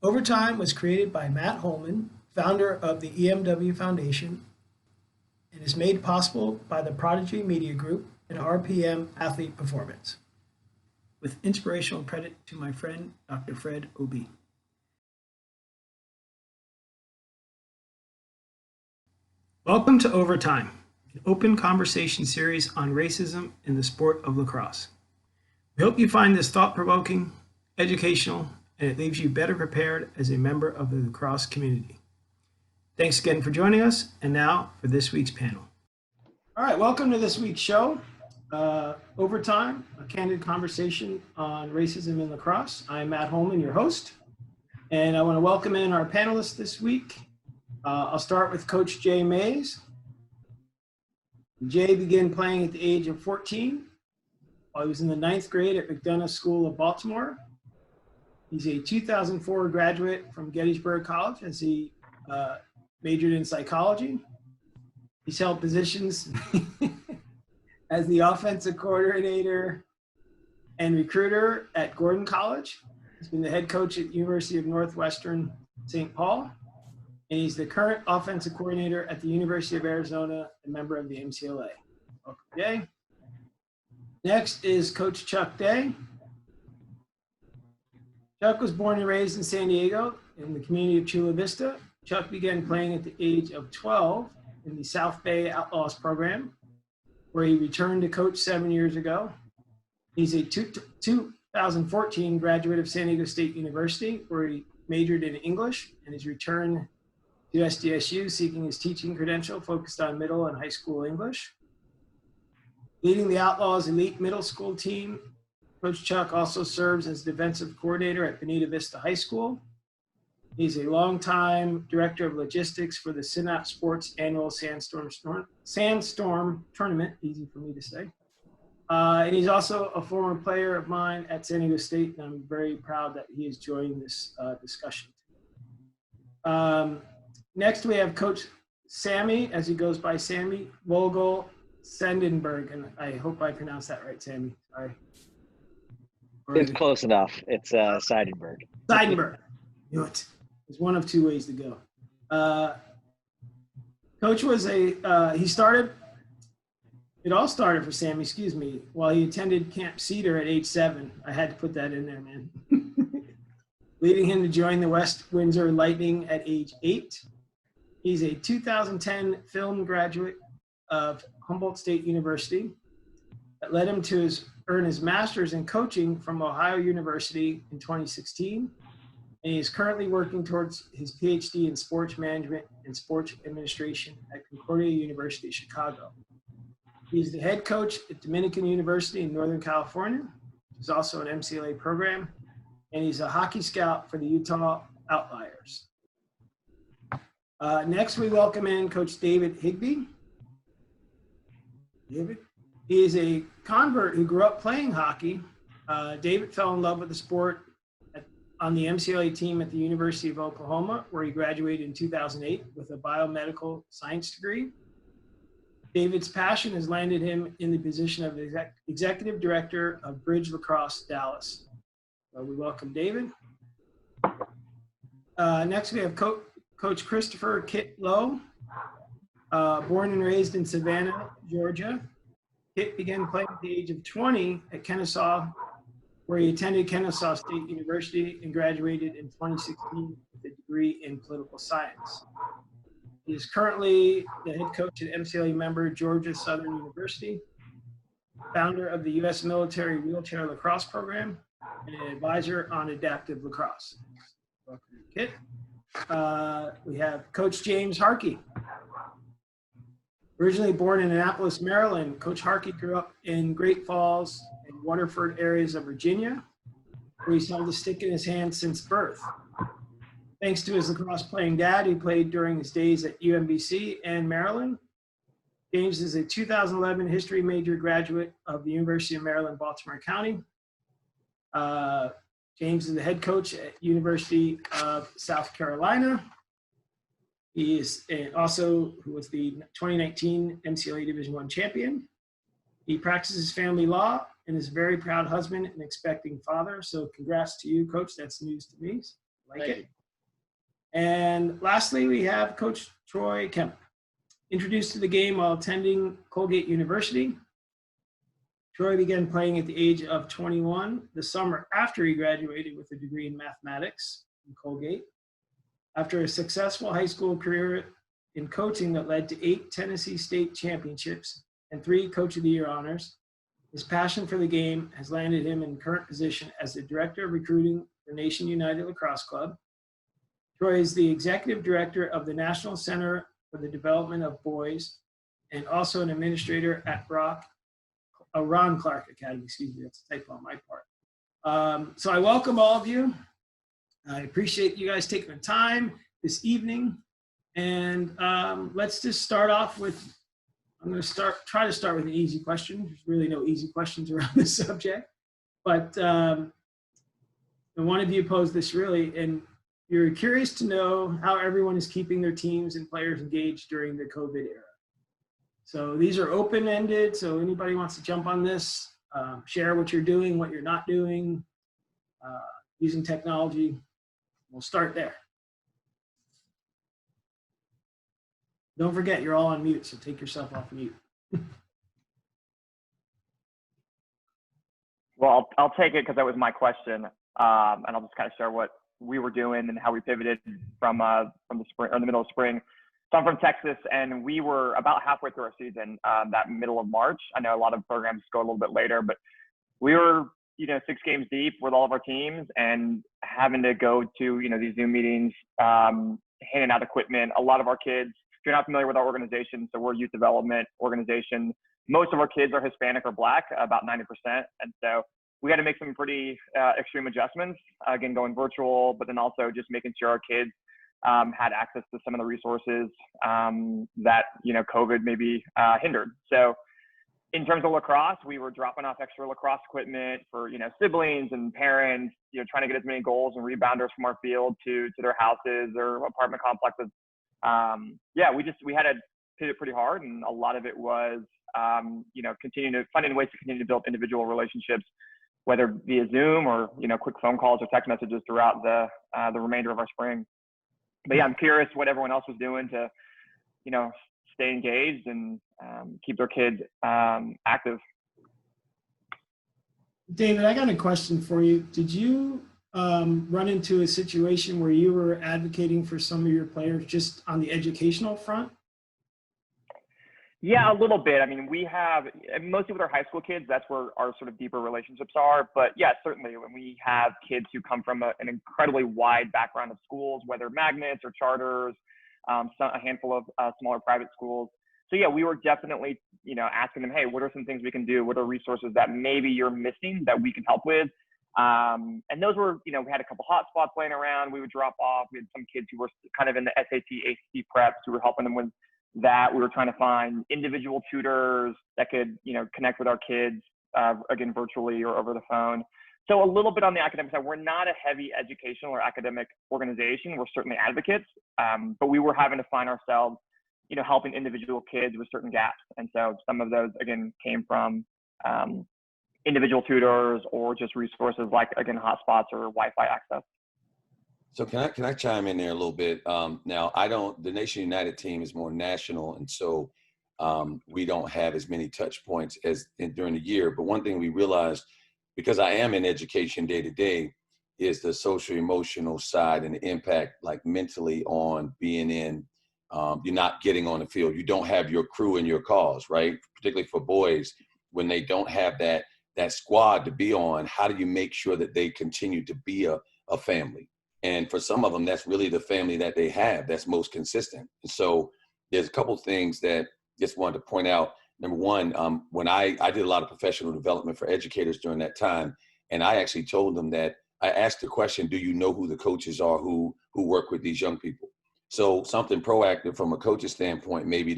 Overtime was created by Matt Holman, founder of the EMW Foundation, and is made possible by the Prodigy Media Group and RPM Athlete Performance, with inspirational credit to my friend, Dr. Fred Opie. Welcome to Overtime, an open conversation series on racism in the sport of lacrosse. We hope you find this thought-provoking, educational, and it leaves you better prepared as a member of the lacrosse community. Thanks again for joining us, and now for this week's panel. All right, welcome to this week's show, Overtime, a candid conversation on racism in lacrosse. I'm Matt Holman, your host, and I want to welcome in our panelists this week. I'll start with Coach Jay Mays. Jay began playing at the age of 14 while he was in the 9th grade at McDonough School of Baltimore. He's a 2004 graduate from Gettysburg College as he majored in psychology. He's held positions as the offensive coordinator and recruiter at Gordon College. He's been the head coach at University of Northwestern St. Paul. And he's the current offensive coordinator at the University of Arizona, a member of the MCLA. Welcome, Jay. Next is Coach Chuck Day. Chuck was born and raised in San Diego in the community of Chula Vista. Chuck began playing at the age of 12 in the South Bay Outlaws program, where he returned to coach 7 years ago. He's a 2014 graduate of San Diego State University, where he majored in English, and has returned to SDSU seeking his teaching credential focused on middle and high school English. Leading the Outlaws elite middle school team, Coach Chuck also serves as defensive coordinator at Bonita Vista High School. He's a longtime director of logistics for the Synapse Sports annual Sandstorm tournament, easy for me to say. And he's also a former player of mine at San Diego State, and I'm very proud that he is joining this discussion. Next, we have Coach Sammy, as he goes by Sammy Vogel-Seidenberg, and I hope I pronounced that right, Sammy. Sorry. It's close enough. It's Seidenberg. Seidenberg. Knew it. There's one of two ways to go. Coach was it all started for Sammy, while he attended Camp Cedar at age 7. I had to put that in there, man. Leading him to join the West Windsor Lightning at age 8. He's a 2010 film graduate of Humboldt State University that led him to earn his master's in coaching from Ohio University in 2016. And he is currently working towards his PhD in sports management and sports administration at Concordia University, Chicago. He's the head coach at Dominican University in Northern California. He's also an MCLA program, and he's a hockey scout for the Utah Outliers. Next, we welcome in Coach David Higbee. David? He is a convert who grew up playing hockey. David fell in love with the sport on the MCLA team at the University of Oklahoma, where he graduated in 2008 with a biomedical science degree. David's passion has landed him in the position of Executive Director of Bridge Lacrosse Dallas. So we welcome David. Next, we have Coach Christopher Kit Lowe, born and raised in Savannah, Georgia. Kit began playing at the age of 20 at Kennesaw, where he attended Kennesaw State University and graduated in 2016 with a degree in political science. He is currently the head coach at MCLA member Georgia Southern University, founder of the U.S. Military Wheelchair Lacrosse Program, and an advisor on adaptive lacrosse. Welcome, Kit. We have Coach James Harkey. Originally born in Annapolis, Maryland, Coach Harkey grew up in Great Falls and Waterford areas of Virginia, where he's held a stick in his hand since birth. Thanks to his lacrosse playing dad, who played during his days at UMBC and Maryland. James is a 2011 history major graduate of the University of Maryland, Baltimore County. James is the head coach at University of South Carolina. He is also who was the 2019 MCLA Division I champion. He practices family law and is a very proud husband and expecting father. So congrats to you, Coach. That's news to me. Like it. And lastly, we have Coach Troy Kemp, introduced to the game while attending Colgate University. Troy began playing at the age of 21, the summer after he graduated with a degree in mathematics from Colgate. After a successful high school career in coaching that led to 8 Tennessee State championships and 3 Coach of the Year honors, his passion for the game has landed him in current position as the Director of Recruiting for Nation United Lacrosse Club. Troy is the Executive Director of the National Center for the Development of Boys and also an administrator at Ron Clark Academy, excuse me, that's a typo on my part. So I welcome all of you. I appreciate you guys taking the time this evening. And let's just start off with, I'm going to try to start with an easy question. There's really no easy questions around this subject. But and one of you posed this really, and you're curious to know how everyone is keeping their teams and players engaged during the COVID era. So these are open-ended, so anybody wants to jump on this, share what you're doing, what you're not doing, using technology. We'll start there. Don't forget, you're all on mute, so take yourself off mute. Well, I'll take it because that was my question, and I'll just kind of share what we were doing and how we pivoted from the spring or the middle of spring. So I'm from Texas, and we were about halfway through our season that middle of March. I know a lot of programs go a little bit later, but we were 6 games deep with all of our teams and having to go to these Zoom meetings, handing out equipment. A lot of our kids, if you're not familiar with our organization, so we're a youth development organization. Most of our kids are Hispanic or Black, about 90%, and so we had to make some pretty extreme adjustments, again, going virtual, but then also just making sure our kids had access to some of the resources that, COVID maybe hindered. So in terms of lacrosse, we were dropping off extra lacrosse equipment for, siblings and parents, trying to get as many goals and rebounders from our field to their houses or apartment complexes. We had to pivot pretty hard, and a lot of it was, finding ways to continue to build individual relationships, whether via Zoom or, quick phone calls or text messages throughout the remainder of our spring. But yeah, I'm curious what everyone else was doing to, stay engaged and keep their kids active. David, I got a question for you. Did you run into a situation where you were advocating for some of your players just on the educational front? Yeah, a little bit. I mean, we have, mostly with our high school kids, that's where our sort of deeper relationships are. But yeah, certainly when we have kids who come from an incredibly wide background of schools, whether magnets or charters, a handful of smaller private schools. So yeah, we were definitely, asking them, hey, what are some things we can do? What are resources that maybe you're missing that we can help with? And those were, we had a couple hotspots laying around. We would drop off. We had some kids who were kind of in the SAT, ACT preps who were helping them with that. We were trying to find individual tutors that could, connect with our kids, again, virtually or over the phone. So a little bit on the academic side. We're not a heavy educational or academic organization. We're certainly advocates, but we were having to find ourselves, helping individual kids with certain gaps. And so some of those, again, came from individual tutors or just resources like, again, hotspots or Wi-Fi access. So can I chime in there a little bit? Now, the Nation United team is more national, and so we don't have as many touch points during the year. But one thing we realized, because I am in education day to day, is the social emotional side and the impact, like mentally, on being in, you're not getting on the field. You don't have your crew and your cause, right? Particularly for boys, when they don't have that squad to be on, how do you make sure that they continue to be a family? And for some of them, that's really the family that they have that's most consistent. And so there's a couple of things that just wanted to point out. Number one, when I did a lot of professional development for educators during that time, and I actually told them that I asked the question, do you know who the coaches are who work with these young people? So something proactive from a coach's standpoint, maybe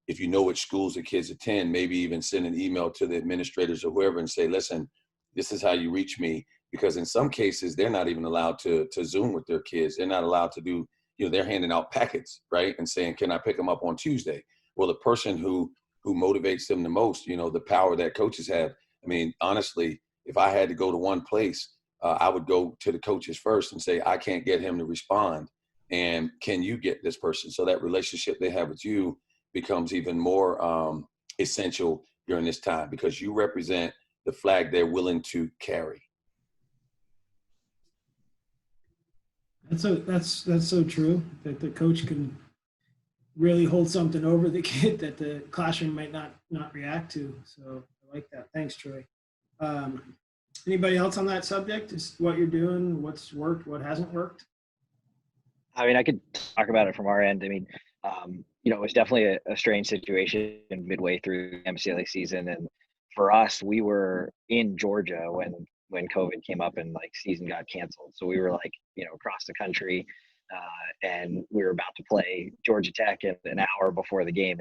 if you know which schools the kids attend, maybe even send an email to the administrators or whoever and say, listen, this is how you reach me. Because in some cases, they're not even allowed to Zoom with their kids. They're not allowed to do, they're handing out packets, right? And saying, can I pick them up on Tuesday? Well, the person who motivates them the most, the power that coaches have. I mean, honestly, if I had to go to one place, I would go to the coaches first and say, I can't get him to respond. And can you get this person? So that relationship they have with you becomes even more essential during this time, because you represent the flag they're willing to carry. That's so true, that the coach can really hold something over the kid that the classroom might not react to. So I like that. Thanks, Troy. Anybody else on that subject? Just what you're doing, what's worked, what hasn't worked? I mean, I could talk about it from our end. I mean, it was definitely a strange situation midway through the MCLA season. And for us, we were in Georgia when COVID came up and like season got canceled. So we were like, across the country, and we were about to play Georgia Tech, and an hour before the game,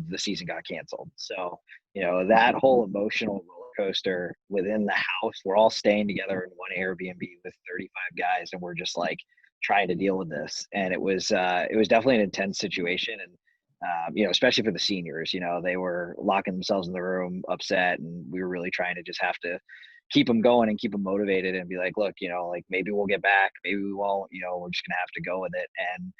the season got canceled. So, that whole emotional roller coaster within the house, we're all staying together in one Airbnb with 35 guys, and we're just like trying to deal with this. And it was definitely an intense situation. And, especially for the seniors, they were locking themselves in the room upset, and we were really trying to just have to keep them going and keep them motivated and be like, look, like maybe we'll get back, maybe we won't, we're just going to have to go with it. And,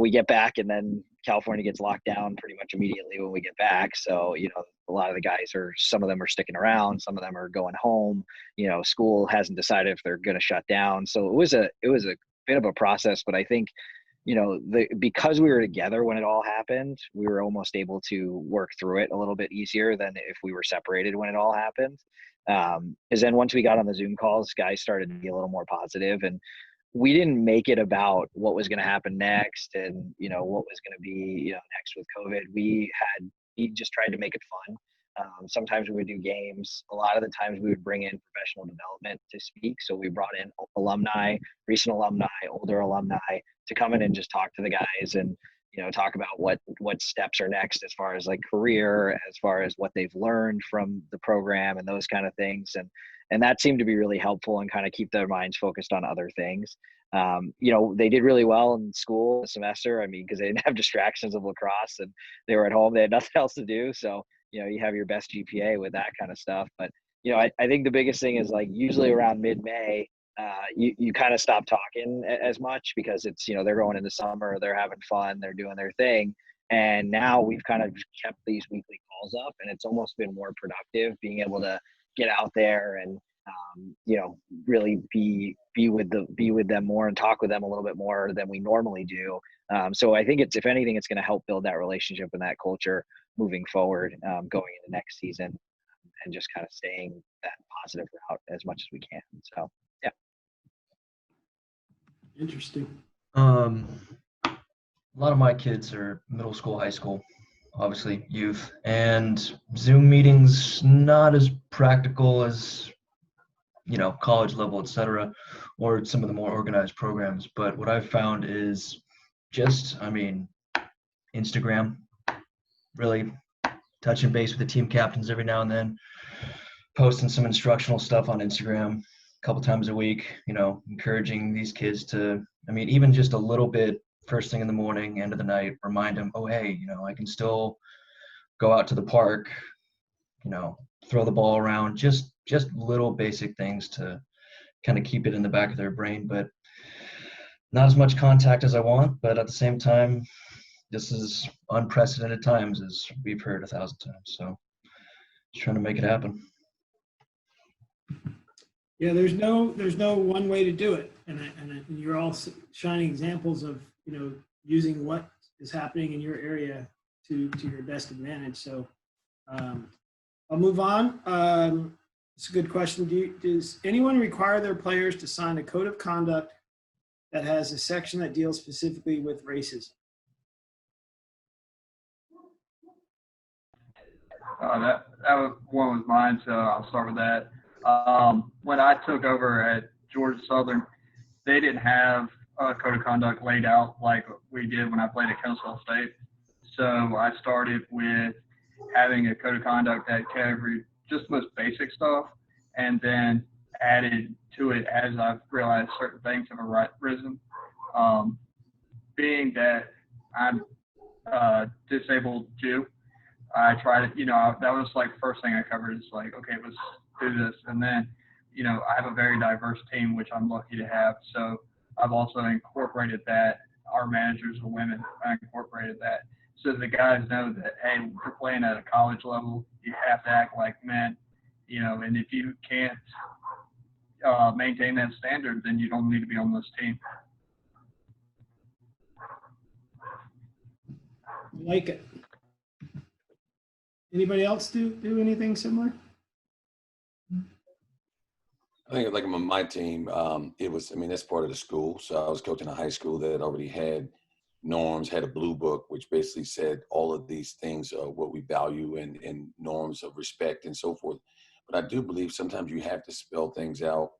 we get back, and then California gets locked down pretty much immediately when we get back. So, a lot of the guys some of them are sticking around, some of them are going home, school hasn't decided if they're going to shut down. So it was a bit of a process, but I think, because we were together when it all happened, we were almost able to work through it a little bit easier than if we were separated when it all happened. Because then once we got on the Zoom calls, guys started to be a little more positive, and we didn't make it about what was going to happen next and, what was going to be, next with COVID. We just tried to make it fun. Sometimes we would do games. A lot of the times we would bring in professional development to speak. So we brought in alumni, recent alumni, older alumni to come in and just talk to the guys and, talk about what steps are next as far as like career, as far as what they've learned from the program and those kind of things. And that seemed to be really helpful and kind of keep their minds focused on other things. They did really well in school this semester. I mean, because they didn't have distractions of lacrosse and they were at home, they had nothing else to do. So, you have your best GPA with that kind of stuff. But, I think the biggest thing is like usually around mid-May, you kind of stop talking as much because it's, they're going into summer, they're having fun, they're doing their thing. And now we've kind of kept these weekly calls up, and it's almost been more productive being able to get out there and, really be with them more and talk with them a little bit more than we normally do. So I think if anything, it's going to help build that relationship and that culture moving forward, going into next season, and just kind of staying that positive route as much as we can. So, yeah. Interesting. A lot of my kids are middle school, high school, obviously youth, and Zoom meetings not as practical as college level, etc., or some of the more organized programs. But what I've found is just, Instagram, really touching base with the team captains every now and then, posting some instructional stuff on Instagram a couple times a week, encouraging these kids to, even just a little bit first thing in the morning, end of the night, remind them, oh, hey, I can still go out to the park, throw the ball around, just little basic things to kind of keep it in the back of their brain. But not as much contact as I want, but at the same time, this is unprecedented times, as we've heard 1,000 times. So just trying to make it happen. Yeah, there's no one way to do it, and you're all shining examples of using what is happening in your area to your best advantage. So I'll move on. It's a good question. Does anyone require their players to sign a code of conduct that has a section that deals specifically with racism? That was one was mine, so I'll start with that. When I took over at Georgia Southern, they didn't have a code of conduct laid out like we did when I played at Kennesaw State. So I started with having a code of conduct that covered just the most basic stuff, and then added to it as I've realized certain things have arisen. Being that I'm disabled Jew, I tried to, that was like the first thing I covered is like, okay, let's do this. And then, you know, I have a very diverse team, which I'm lucky to have. So I've also incorporated that. Our managers are women. I incorporated that. So the guys know that, hey, we're playing at a college level. You have to act like men, you know, and if you can't maintain that standard, then you don't need to be on this team. I like it. Anybody else do anything similar? I think like on my team, it was, I mean, that's part of the school. So I was coaching a high school that already had norms, had a blue book, which basically said all of these things are what we value and norms of respect and so forth. But I do believe sometimes you have to spell things out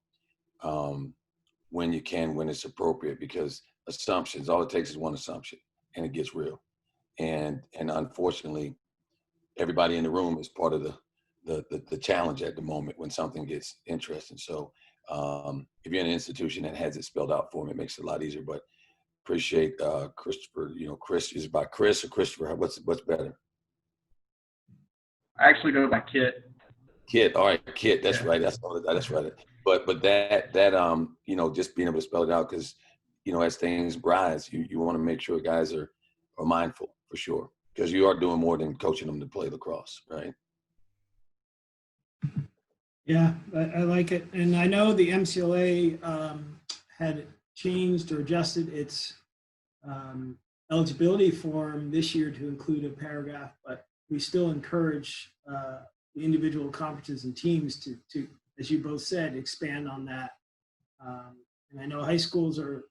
when you can, when it's appropriate, because assumptions, all it takes is one assumption and it gets real. And unfortunately, everybody in the room is part of the challenge at the moment when something gets interesting. So if you're in an institution that has it spelled out for them, it makes it a lot easier. But appreciate Christopher. You know, Chris, is it by Chris or Christopher? What's better? I actually go by Kit. Kit. All right, Kit. That's Yeah. right. That's right. But that you know, just being able to spell it out, because you know, as things rise, you want to make sure guys are mindful for sure, because you are doing more than coaching them to play lacrosse, right? Yeah, I like it. And I know the MCLA had changed or adjusted its eligibility form this year to include a paragraph, but we still encourage the individual conferences and teams to, as you both said, expand on that. And I know high schools are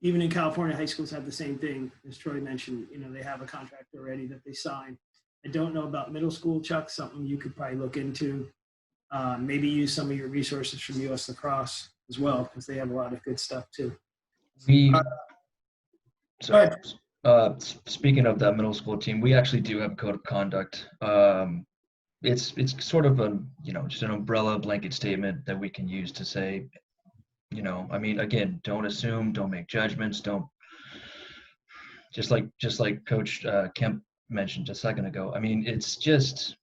even in California, high schools have the same thing, as Troy mentioned. You know, they have a contract already that they sign. I don't know about middle school, Chuck, something you could probably look into. Maybe use some of your resources from US Lacrosse as well, because they have a lot of good stuff too. Speaking of that middle school team, we actually do have a code of conduct. It's sort of a, you know, just an umbrella blanket statement that we can use to say, you know, I mean, again, don't assume, don't make judgments, don't, just like Coach Kemp mentioned a second ago. I mean, it's just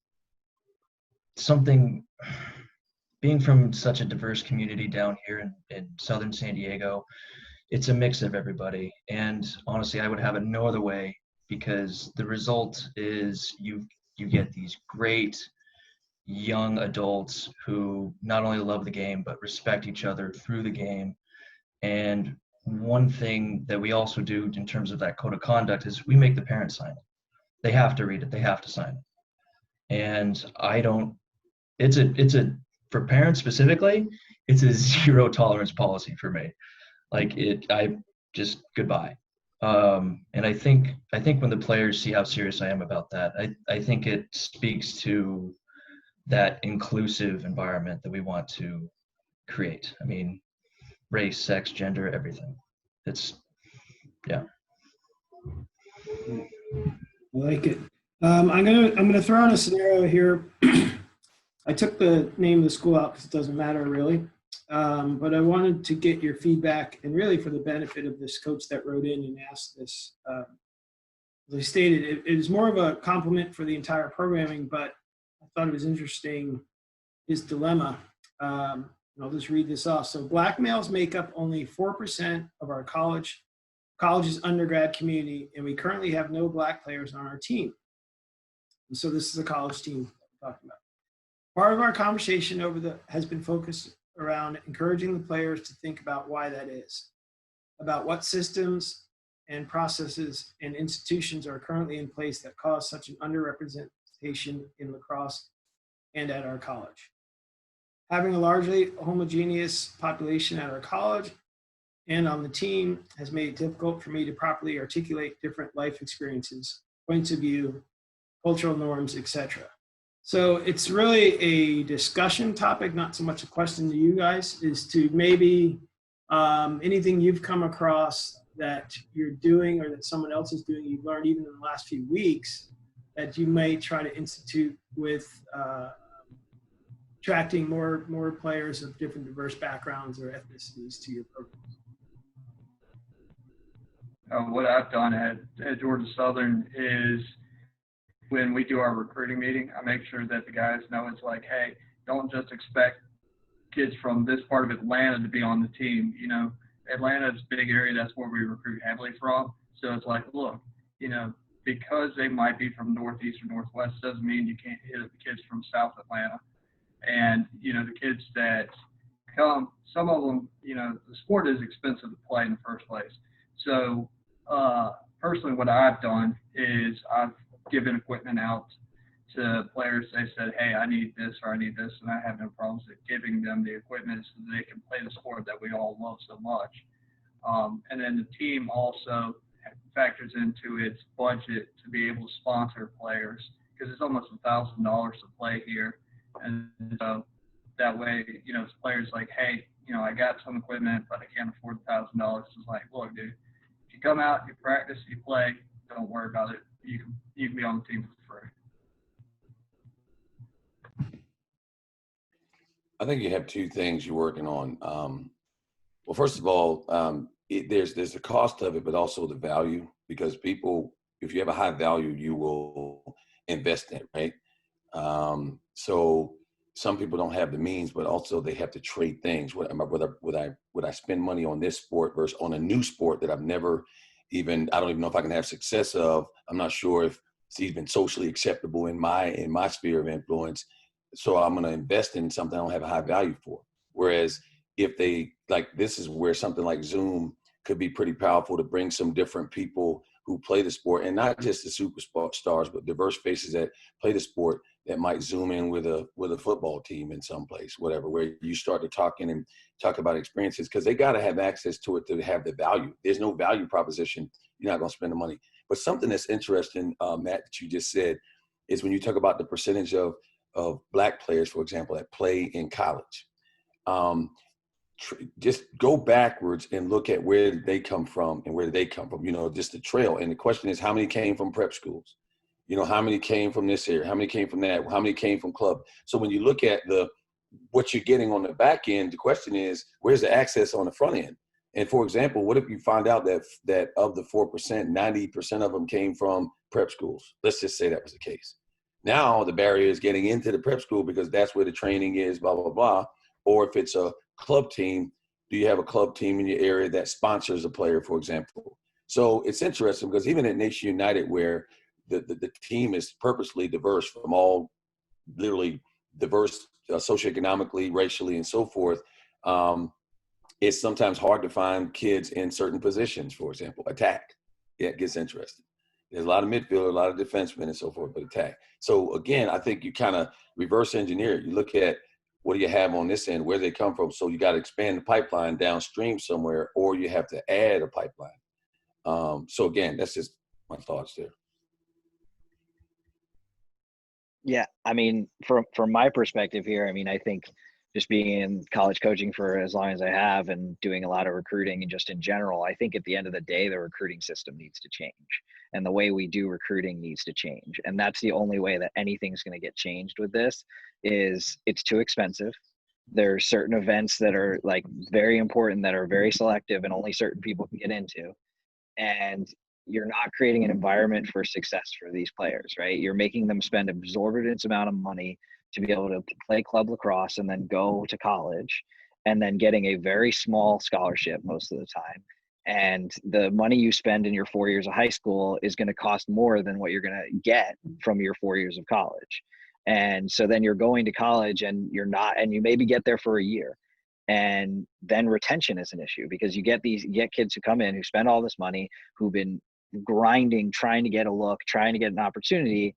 something, being from such a diverse community down here in Southern San Diego, it's a mix of everybody. And honestly, I would have it no other way, because the result is you get these great young adults who not only love the game, but respect each other through the game. And one thing that we also do in terms of that code of conduct is we make the parents sign it. They have to read it. They have to sign it. And it's a, for parents specifically, it's a zero tolerance policy for me. Like I just goodbye. And I think when the players see how serious I am about that, I think it speaks to that inclusive environment that we want to create. I mean, race, sex, gender, everything. It's, yeah. I like it. I'm gonna throw in a scenario here. I took the name of the school out because it doesn't matter really, but I wanted to get your feedback, and really for the benefit of this coach that wrote in and asked this. As I stated, it is more of a compliment for the entire programming, but I thought it was interesting, his dilemma. I'll just read this off. So black males make up only 4% of our college's undergrad community, and we currently have no black players on our team. And so this is a college team that we're talking about. Part of our conversation has been focused around encouraging the players to think about why that is, about what systems and processes and institutions are currently in place that cause such an underrepresentation in lacrosse and at our college. Having a largely homogeneous population at our college and on the team has made it difficult for me to properly articulate different life experiences, points of view, cultural norms, etc. So it's really a discussion topic, not so much a question to you guys, is to maybe anything you've come across that you're doing or that someone else is doing, you've learned even in the last few weeks, that you may try to institute with attracting more players of different diverse backgrounds or ethnicities to your program. What I've done at Georgia Southern is when we do our recruiting meeting, I make sure that the guys know it's like, hey, don't just expect kids from this part of Atlanta to be on the team. You know, Atlanta's a big area. That's where we recruit heavily from. So it's like, look, you know, because they might be from Northeast or Northwest doesn't mean you can't hit the kids from South Atlanta. And, you know, the kids that come, some of them, you know, the sport is expensive to play in the first place. So personally, what I've done is I've given equipment out to players. They said, hey, I need this or I need this, and I have no problems with giving them the equipment so that they can play the sport that we all love so much. And then the team also factors into its budget to be able to sponsor players, because it's almost $1,000 to play here. And so that way, you know, it's players like, hey, you know, I got some equipment, but I can't afford $1,000. It's like, look, dude, if you come out, you practice, you play, don't worry about it. You can be on the team for free. I think you have two things you're working on. Well, first of all, there's the cost of it, but also the value, because people, if you have a high value, you will invest in it, right? So some people don't have the means, but also they have to trade things. Would I spend money on this sport versus on a new sport that I've never even, I don't even know if I can have success of. I'm not sure if it's even socially acceptable in my sphere of influence. So I'm going to invest in something I don't have a high value for. Whereas if they, like, this is where something like Zoom could be pretty powerful to bring some different people who play the sport, and not just the superstars, but diverse faces that play the sport that might Zoom in with a football team in some place, whatever, where you start to talk about experiences, because they got to have access to it to have the value. There's no value proposition. You're not going to spend the money. But something that's interesting, Matt, that you just said, is when you talk about the percentage of Black players, for example, that play in college. Just go backwards and look at where they come from and where they come from, you know, just the trail. And the question is, how many came from prep schools? You know, how many came from this area? How many came from that? How many came from club? So when you look at what you're getting on the back end, the question is, where's the access on the front end? And for example, what if you find out that of the 4%, 90% of them came from prep schools? Let's just say that was the case. Now the barrier is getting into the prep school because that's where the training is, blah, blah, blah. Or if it's a club team, do you have a club team in your area that sponsors a player, for example? So it's interesting because even at Nation United, where the team is purposely diverse from all, literally diverse socioeconomically, racially, and so forth, it's sometimes hard to find kids in certain positions, for example, attack. Yeah, it gets interesting. There's a lot of midfielder, a lot of defensemen and so forth, but attack. So again, I think you kind of reverse engineer it. You look at what do you have on this end, where they come from. So you got to expand the pipeline downstream somewhere, or you have to add a pipeline. So again, that's just my thoughts there. Yeah, I mean, from my perspective here, I mean, I think just being in college coaching for as long as I have and doing a lot of recruiting and just in general, I think at the end of the day, the recruiting system needs to change and the way we do recruiting needs to change. And that's the only way that anything's going to get changed with this is it's too expensive. There's certain events that are like very important that are very selective and only certain people can get into. And you're not creating an environment for success for these players, right? You're making them spend an exorbitant amount of money to be able to play club lacrosse and then go to college and then getting a very small scholarship most of the time. And the money you spend in your 4 years of high school is going to cost more than what you're going to get from your 4 years of college. And so then you're going to college and you're not, and you maybe get there for a year. And then retention is an issue because you get kids who come in who spend all this money, who've been grinding, trying to get a look, trying to get an opportunity,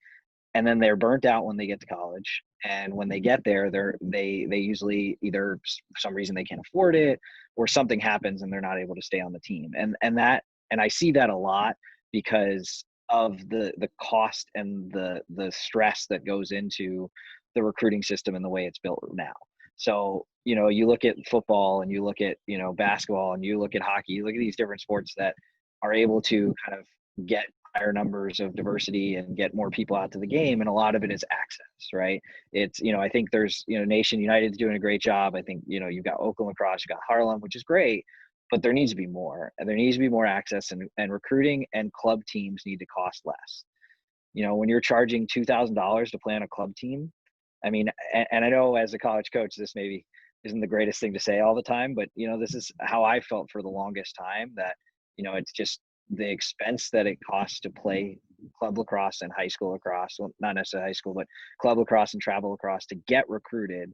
and then they're burnt out when they get to college. And when they get there, they usually either for some reason they can't afford it or something happens and they're not able to stay on the team. And I see that a lot because of the cost and the stress that goes into the recruiting system and the way it's built now. So, you know, you look at football and you look at, you know, basketball and you look at hockey, you look at these different sports that are able to kind of get higher numbers of diversity and get more people out to the game. And a lot of it is access, right? It's, you know, I think there's, you know, Nation United's doing a great job. I think, you know, you've got Oakland Lacrosse, you've got Harlem, which is great, but there needs to be more. And there needs to be more access and recruiting and club teams need to cost less. You know, when you're charging $2,000 to play on a club team, I mean, and I know as a college coach, this maybe isn't the greatest thing to say all the time, but this is how I felt for the longest time, that, it's just the expense that it costs to play club lacrosse and high school lacrosse, well, not necessarily high school, but club lacrosse and travel lacrosse to get recruited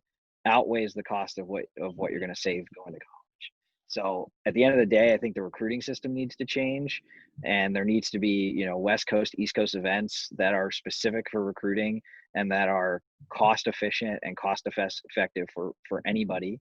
outweighs the cost of what you're going to save going to college. So at the end of the day, I think the recruiting system needs to change, and there needs to be, West Coast, East Coast events that are specific for recruiting and that are cost efficient and cost effective for anybody.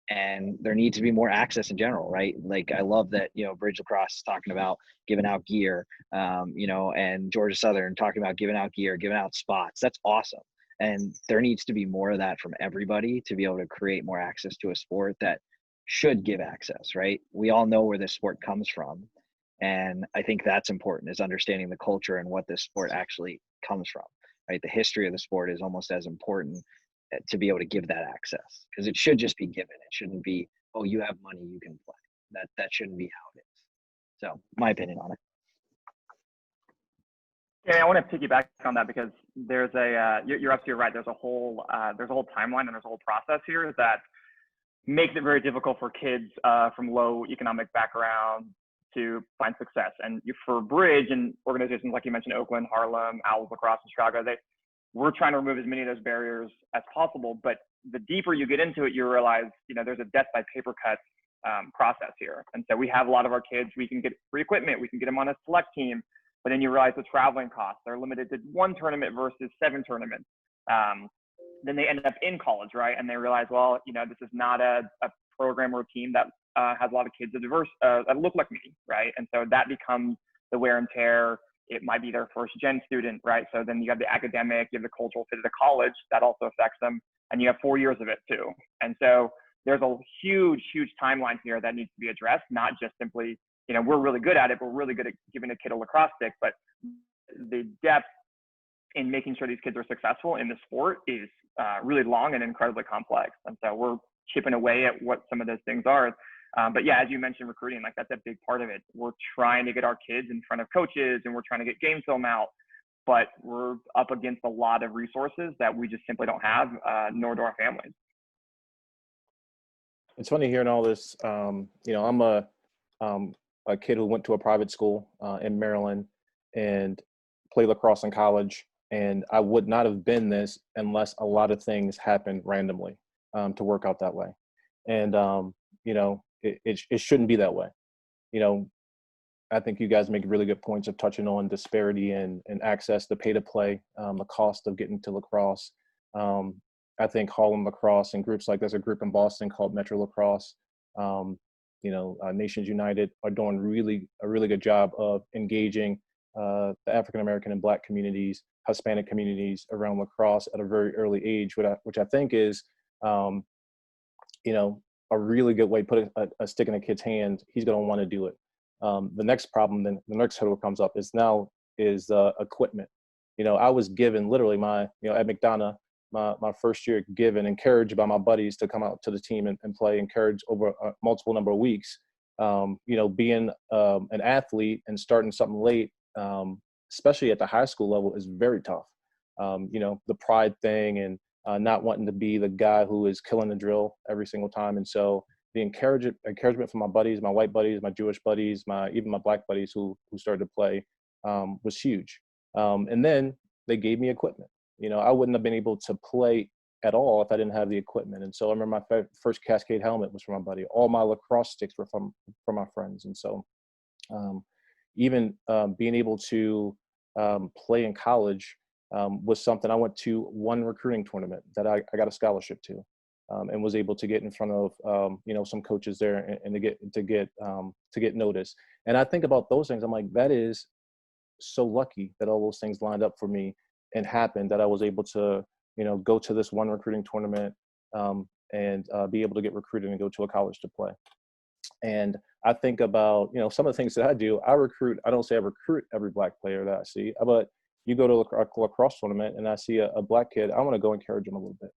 And there needs to be more access in general, right? Like, I love that, Bridge Lacrosse is talking about giving out gear, and Georgia Southern talking about giving out gear, giving out spots. That's awesome. And there needs to be more of that from everybody to be able to create more access to a sport that should give access, right? We all know where this sport comes from. And I think that's important, is understanding the culture and what this sport actually comes from, right? The history of the sport is almost as important to be able to give that access, because it should just be given. It shouldn't be, oh, you have money, you can play. That shouldn't be how it is. So my opinion on it. Yeah, I want to piggyback on that, because there's you're absolutely right. There's a whole timeline and there's a whole process here that makes it very difficult for kids from low economic backgrounds to find success. And for Bridge and organizations like you mentioned, Oakland, Harlem, Outlaws Lacrosse, and Chicago, we're trying to remove as many of those barriers as possible. But the deeper you get into it, you realize, there's a death by paper cut process here. And so we have a lot of our kids, we can get free equipment, we can get them on a select team, but then you realize the traveling costs, they're limited to 1 tournament versus 7 tournaments. Then they end up in college, right? And they realize, well, this is not a program or a team that has a lot of kids that look like me, right? And so that becomes the wear and tear. It might be their first gen student, right? So then you have the academic, you have the cultural fit of the college, that also affects them. And you have 4 years of it too. And so there's a huge, huge timeline here that needs to be addressed, not just simply, we're really good at it, we're really good at giving a kid a lacrosse stick, but the depth in making sure these kids are successful in the sport is really long and incredibly complex. And so we're chipping away at what some of those things are. But yeah, as you mentioned, recruiting, like, that's a big part of it. We're trying to get our kids in front of coaches, and we're trying to get game film out, but we're up against a lot of resources that we just simply don't have, nor do our families. It's funny hearing all this. I'm a kid who went to a private school in Maryland and played lacrosse in college. And I would not have been this unless a lot of things happened randomly to work out that way. And, it shouldn't be that way. I think you guys make really good points of touching on disparity and access to pay to play, the cost of getting to lacrosse. I think Harlem Lacrosse and groups like there's a group in Boston called Metro Lacrosse, Nations United are doing a really good job of engaging the African American and Black communities, Hispanic communities around lacrosse at a very early age, which I think is, a really good way to put a stick in a kid's hand. He's going to want to do it. The next problem, then the next hurdle comes up is equipment. I was given literally at McDonough, my first year, encouraged by my buddies to come out to the team and play, encouraged over a multiple number of weeks. Being an athlete and starting something late, especially at the high school level, is very tough. The pride thing and not wanting to be the guy who is killing the drill every single time. And so the encouragement from my buddies, my white buddies, my Jewish buddies, even my Black buddies who started to play was huge. And then they gave me equipment. I wouldn't have been able to play at all if I didn't have the equipment. And so I remember my first Cascade helmet was from my buddy. All my lacrosse sticks were from my friends. And so even being able to play in college was something. I went to one recruiting tournament that I got a scholarship to, and was able to get in front of some coaches there and to get noticed. And I think about those things. I'm like, that is so lucky that all those things lined up for me and happened, that I was able to go to this one recruiting tournament and be able to get recruited and go to a college to play. And I think about some of the things that I do. I don't say I recruit every Black player that I see, but you go to a lacrosse tournament and I see a Black kid, I want to go encourage him a little bit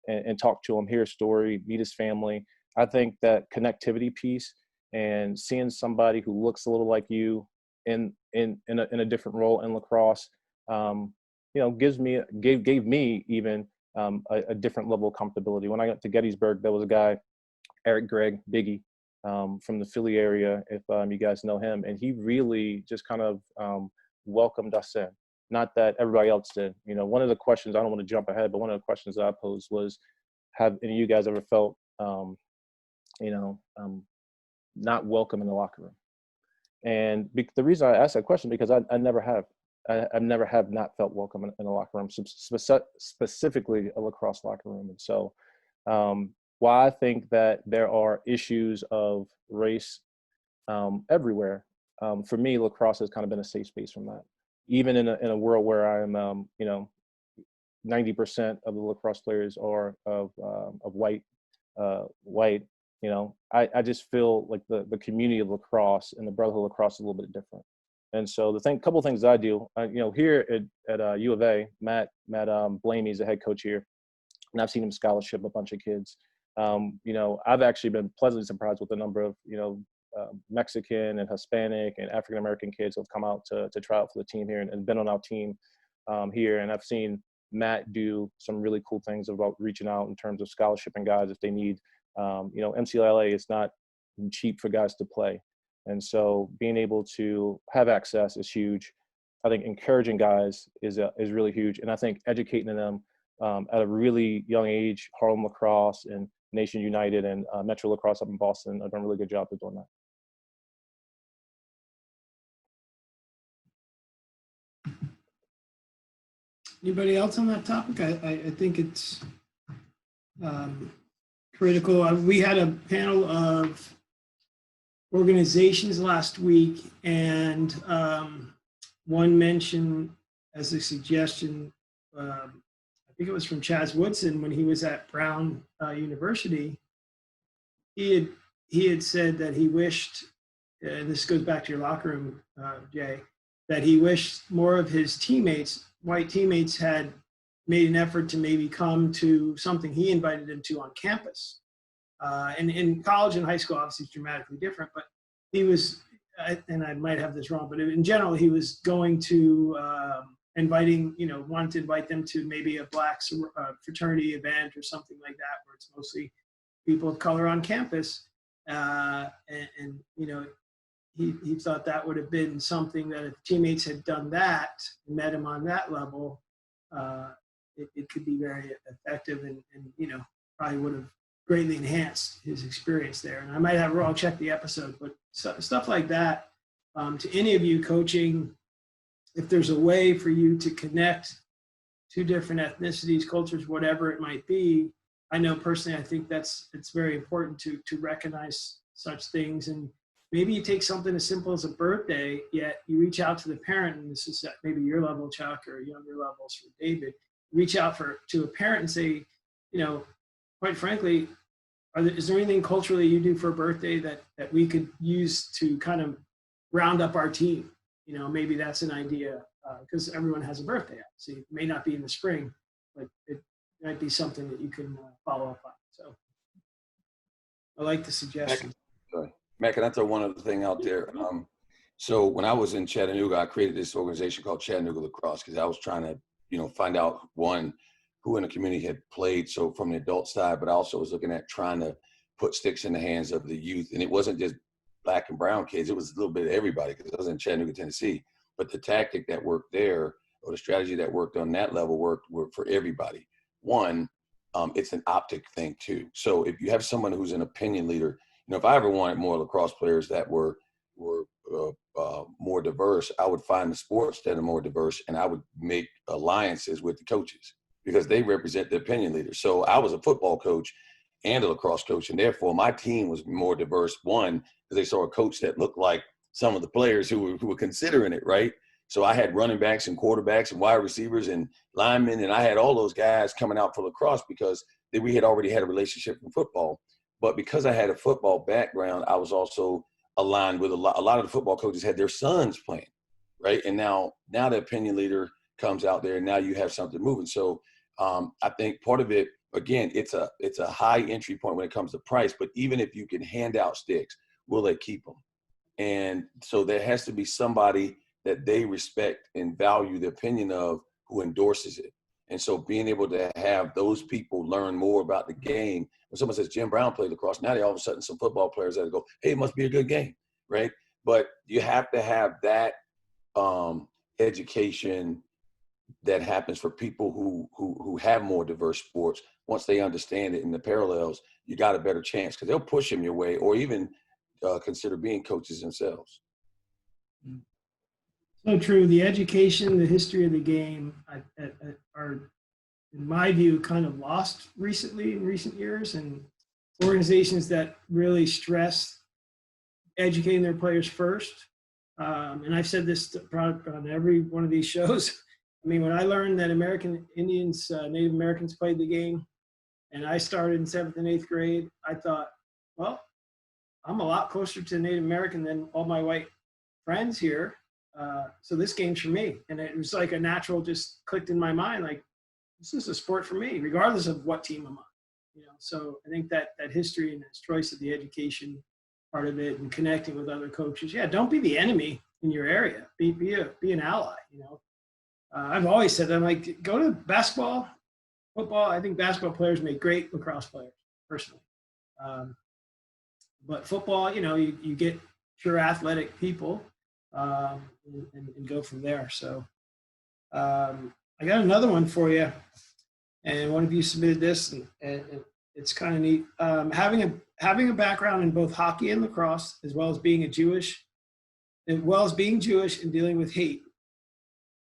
and talk to him, hear his story, meet his family. I think that connectivity piece and seeing somebody who looks a little like you in a different role in lacrosse, gave me even a different level of comfortability. When I got to Gettysburg, there was a guy, Eric Gregg, Biggie, from the Philly area, if you guys know him, and he really just kind of welcomed us in. Not that everybody else did. You know, one of the questions, I don't want to jump ahead, but one of the questions that I posed was, have any of you guys ever felt, not welcome in the locker room? And the reason I asked that question, because I never have. I never have not felt welcome in a locker room, specifically a lacrosse locker room. And so while I think that there are issues of race everywhere, for me, lacrosse has kind of been a safe space from that. Even in a world where I'm, 90% of the lacrosse players are of white, I just feel like the community of lacrosse and the brotherhood of lacrosse is a little bit different. And so couple of things that I do, here at U of A, Matt Blamey is the head coach here, and I've seen him scholarship a bunch of kids. I've actually been pleasantly surprised with the number of, Mexican and Hispanic and African-American kids who have come out to try out for the team here and been on our team here. And I've seen Matt do some really cool things about reaching out in terms of scholarship and guys if they need. MCLA is not cheap for guys to play. And so being able to have access is huge. I think encouraging guys is really huge. And I think educating them at a really young age, Harlem Lacrosse and Nation United and Metro Lacrosse up in Boston have done a really good job of doing that. Anybody else on that topic? I think it's critical. We had a panel of organizations last week, and one mentioned as a suggestion, I think it was from Chaz Woodson when he was at Brown University. He had said that he wished, and this goes back to your locker room, Jay, that he wished more of his teammates, white teammates, had made an effort to maybe come to something he invited them to on campus. And in college and high school, obviously, it's dramatically different, but he was, and I might have this wrong, but in general, he was going to wanted to invite them to maybe a black fraternity event or something like that, where it's mostly people of color on campus. He thought that would have been something that if teammates had done that, met him on that level, it could be very effective and probably would have greatly enhanced his experience there. And I might have wrong, check the episode, but stuff like that, to any of you coaching, if there's a way for you to connect two different ethnicities, cultures, whatever it might be, I know personally, I think it's very important to recognize such things. And maybe you take something as simple as a birthday, yet you reach out to the parent, and this is at maybe your level, Chuck, or younger levels for David, reach out to a parent and say, quite frankly, is there anything culturally you do for a birthday that we could use to kind of round up our team? Maybe that's an idea, because everyone has a birthday. So it may not be in the spring, but it might be something that you can follow up on. So I like the suggestion. Matt, can I throw one other thing out there? So when I was in Chattanooga, I created this organization called Chattanooga Lacrosse because I was trying to, find out, one, who in the community had played, so from the adult side, but I also was looking at trying to put sticks in the hands of the youth. And it wasn't just black and brown kids, it was a little bit of everybody, because I was in Chattanooga, Tennessee. But the tactic that worked there, or the strategy that worked on that level, worked for everybody. One, it's an optic thing too. So if you have someone who's an opinion leader, if I ever wanted more lacrosse players that were more diverse, I would find the sports that are more diverse, and I would make alliances with the coaches because they represent the opinion leaders. So I was a football coach and a lacrosse coach, and therefore my team was more diverse. One, because they saw a coach that looked like some of the players who were considering it, right? So I had running backs and quarterbacks and wide receivers and linemen, and I had all those guys coming out for lacrosse because we had already had a relationship in football. But because I had a football background, I was also aligned with a lot of the football coaches had their sons playing, right? And now the opinion leader comes out there, and now you have something moving. So I think part of it, again, it's a high entry point when it comes to price, but even if you can hand out sticks, will they keep them? And so there has to be somebody that they respect and value the opinion of who endorses it. And so being able to have those people learn more about the game. When someone says Jim Brown played lacrosse, now they all of a sudden some football players that go, hey, it must be a good game, right? But you have to have that education that happens for people who have more diverse sports. Once they understand it in the parallels, you got a better chance because they'll push them your way or even consider being coaches themselves. So true. The education, the history of the game are, in my view, kind of lost recently in recent years, and organizations that really stress educating their players first. And I've said this on every one of these shows. I mean, when I learned that American Indians, Native Americans played the game, and I started in 7th and 8th grade, I thought, well, I'm a lot closer to Native American than all my white friends here. So this game's for me. And it was like a natural, just clicked in my mind, like, this is a sport for me, regardless of what team I'm on. You know, so I think that history and this choice of the education part of it and connecting with other coaches. Yeah, don't be the enemy in your area. Be an ally, you know. I've always said that, I'm like, go to basketball, football. I think basketball players make great lacrosse players, personally. But football, you know, you get pure athletic people and go from there. So I got another one for you. And one of you submitted this, and it's kind of neat. Having a background in both hockey and lacrosse, as well as being Jewish and dealing with hate,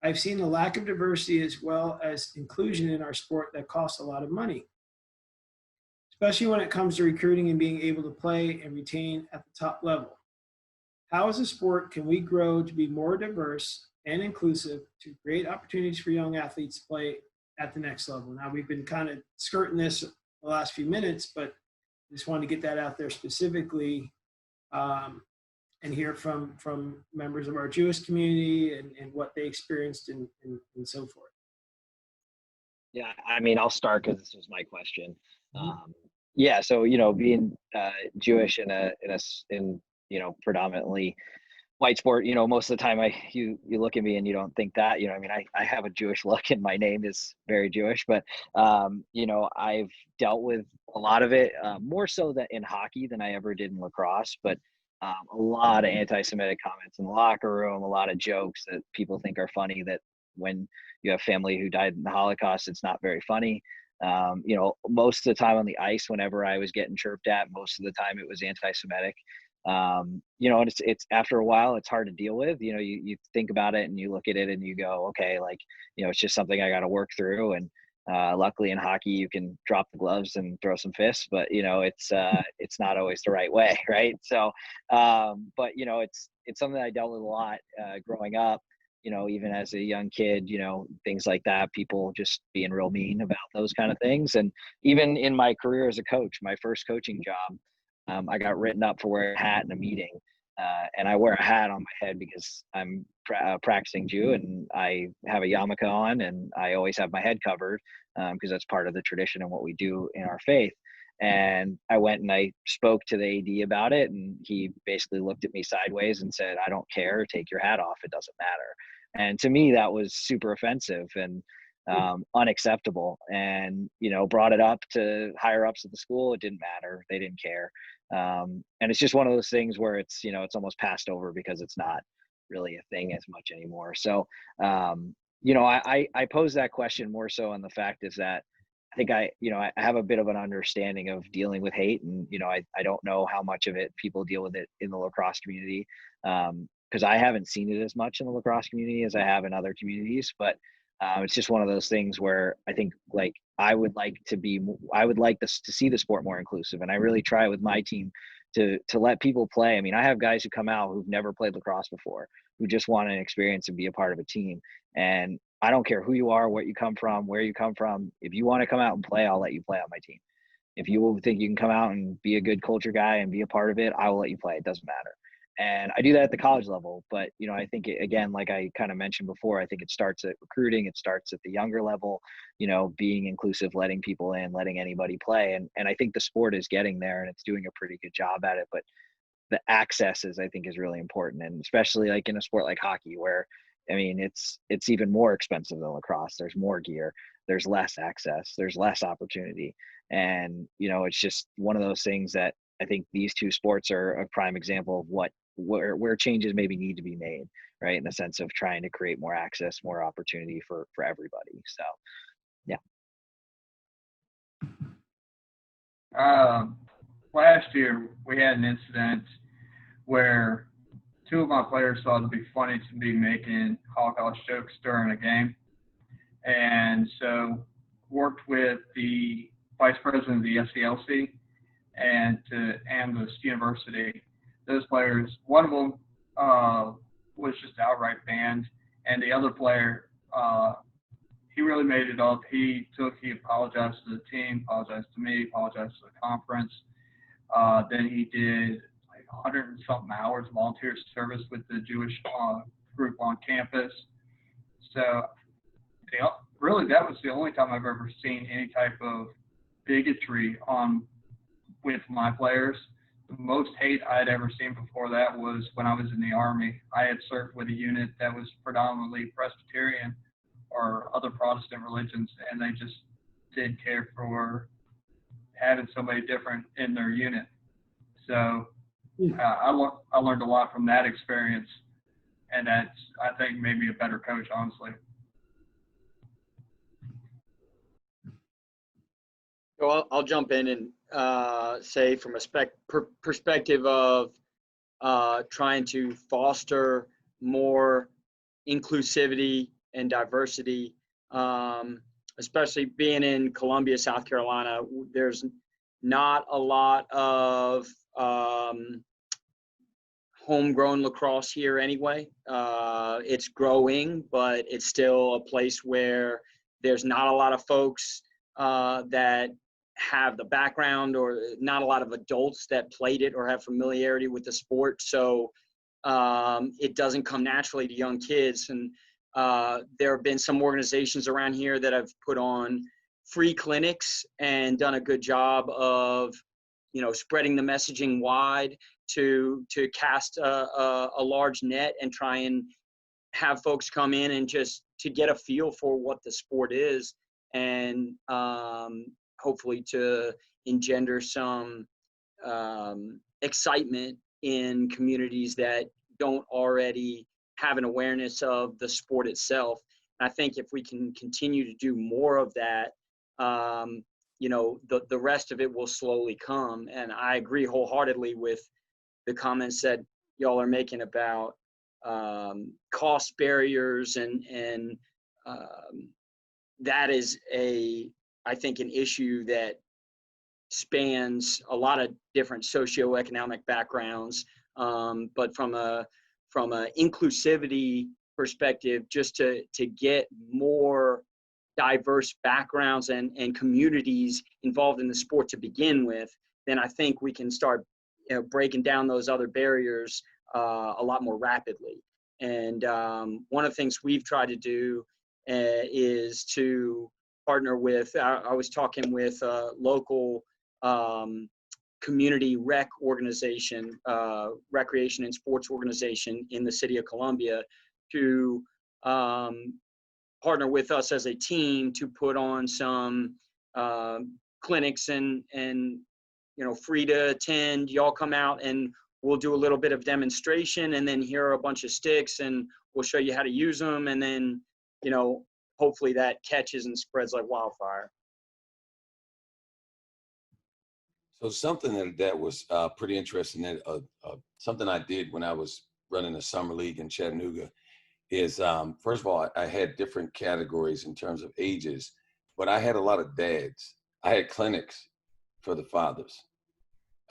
I've seen a lack of diversity as well as inclusion in our sport that costs a lot of money, especially when it comes to recruiting and being able to play and retain at the top level. How as a sport can we grow to be more diverse and inclusive to create opportunities for young athletes to play at the next level? Now, we've been kind of skirting this the last few minutes, but I just wanted to get that out there specifically and hear from members of our Jewish community and what they experienced and so forth. Yeah, I mean, I'll start because this was my question. Yeah, so you know, being Jewish in you know, predominantly white sport, you know, most of the time you look at me and you don't think that, you know, I mean, I have a Jewish look and my name is very Jewish, but you know, I've dealt with a lot of it, more so that in hockey than I ever did in lacrosse, but a lot of anti-Semitic comments in the locker room, a lot of jokes that people think are funny, that when you have family who died in the Holocaust, it's not very funny. You know, most of the time on the ice, whenever I was getting chirped at, most of the time it was anti-Semitic. You know, and it's after a while, it's hard to deal with. You know, you think about it and you look at it and you go, okay, like, you know, it's just something I got to work through. And luckily in hockey, you can drop the gloves and throw some fists, but you know, it's not always the right way, right? So, but you know, it's something I dealt with a lot growing up. You know, even as a young kid, you know, things like that, people just being real mean about those kind of things. And even in my career as a coach, my first coaching job, I got written up for wearing a hat in a meeting. And I wear a hat on my head because I'm practicing Jew and I have a yarmulke on and I always have my head covered because that's part of the tradition and what we do in our faith. And I went and I spoke to the AD about it, and he basically looked at me sideways and said, "I don't care, take your hat off, it doesn't matter." And to me, that was super offensive and unacceptable. And, you know, brought it up to higher ups at the school. It didn't matter. They didn't care. And it's just one of those things where it's, you know, it's almost passed over because it's not really a thing as much anymore. So, you know, I pose that question more so on the fact is that I think I have a bit of an understanding of dealing with hate, and, you know, I don't know how much of it people deal with it in the lacrosse community. Because I haven't seen it as much in the lacrosse community as I have in other communities, but it's just one of those things where I think, like, I would like to see the sport more inclusive, and I really try with my team to let people play. I mean, I have guys who come out who've never played lacrosse before, who just want an experience and be a part of a team. And I don't care who you are, what you come from, where you come from. If you want to come out and play, I'll let you play on my team. If you think you can come out and be a good culture guy and be a part of it, I will let you play. It doesn't matter. And I do that at the college level, but, you know, I think again, like I kind of mentioned before, I think it starts at recruiting. It starts at the younger level, you know, being inclusive, letting people in, letting anybody play. And I think the sport is getting there and it's doing a pretty good job at it, but the access I think is really important. And especially like in a sport like hockey, where, I mean, it's even more expensive than lacrosse. There's more gear. there's less access, there's less opportunity. And, it's just one of those things that I think these two sports are a prime example of where changes maybe need to be made, right? In the sense of trying to create more access, more opportunity for everybody. So, yeah. Last year, we had an incident where two of my players thought it'd be funny to be making Holocaust jokes during a game. And so worked with the vice president of the SCLC and the university. Those players, one of them was just outright banned, and the other player, he really made it up. He apologized to the team, apologized to me, apologized to the conference. Then he did like 100 and something hours volunteer service with the Jewish group on campus. So really that was the only time I've ever seen any type of bigotry with my players. The most hate I had ever seen before that was when I was in the Army. I had served with a unit that was predominantly Presbyterian or other Protestant religions, and they just didn't care for having somebody different in their unit. So I learned a lot from that experience, and that's, I think, made me a better coach, honestly. So I'll jump in and say from a perspective of trying to foster more inclusivity and diversity, especially being in Columbia, South Carolina. There's not a lot of homegrown lacrosse here anyway. It's growing, but it's still a place where there's not a lot of folks that have the background, or not a lot of adults that played it or have familiarity with the sport. So it doesn't come naturally to young kids. And there have been some organizations around here that have put on free clinics and done a good job of, spreading the messaging wide to cast a large net and try and have folks come in and just to get a feel for what the sport is, and hopefully to engender some excitement in communities that don't already have an awareness of the sport itself. And I think if we can continue to do more of that, the rest of it will slowly come. And I agree wholeheartedly with the comments that y'all are making about cost barriers, and that is I think an issue that spans a lot of different socioeconomic backgrounds, but from a inclusivity perspective, just to get more diverse backgrounds and communities involved in the sport to begin with, then I think we can start breaking down those other barriers a lot more rapidly. And one of the things we've tried to do is to partner with, I was talking with a local community rec organization, recreation and sports organization in the city of Columbia, to partner with us as a team to put on some clinics and free to attend. Y'all come out and we'll do a little bit of demonstration, and then here are a bunch of sticks and we'll show you how to use them. And then, hopefully that catches and spreads like wildfire. So something that was pretty interesting, that something I did when I was running the summer league in Chattanooga is, first of all, I had different categories in terms of ages, but I had a lot of dads. I had clinics for the fathers.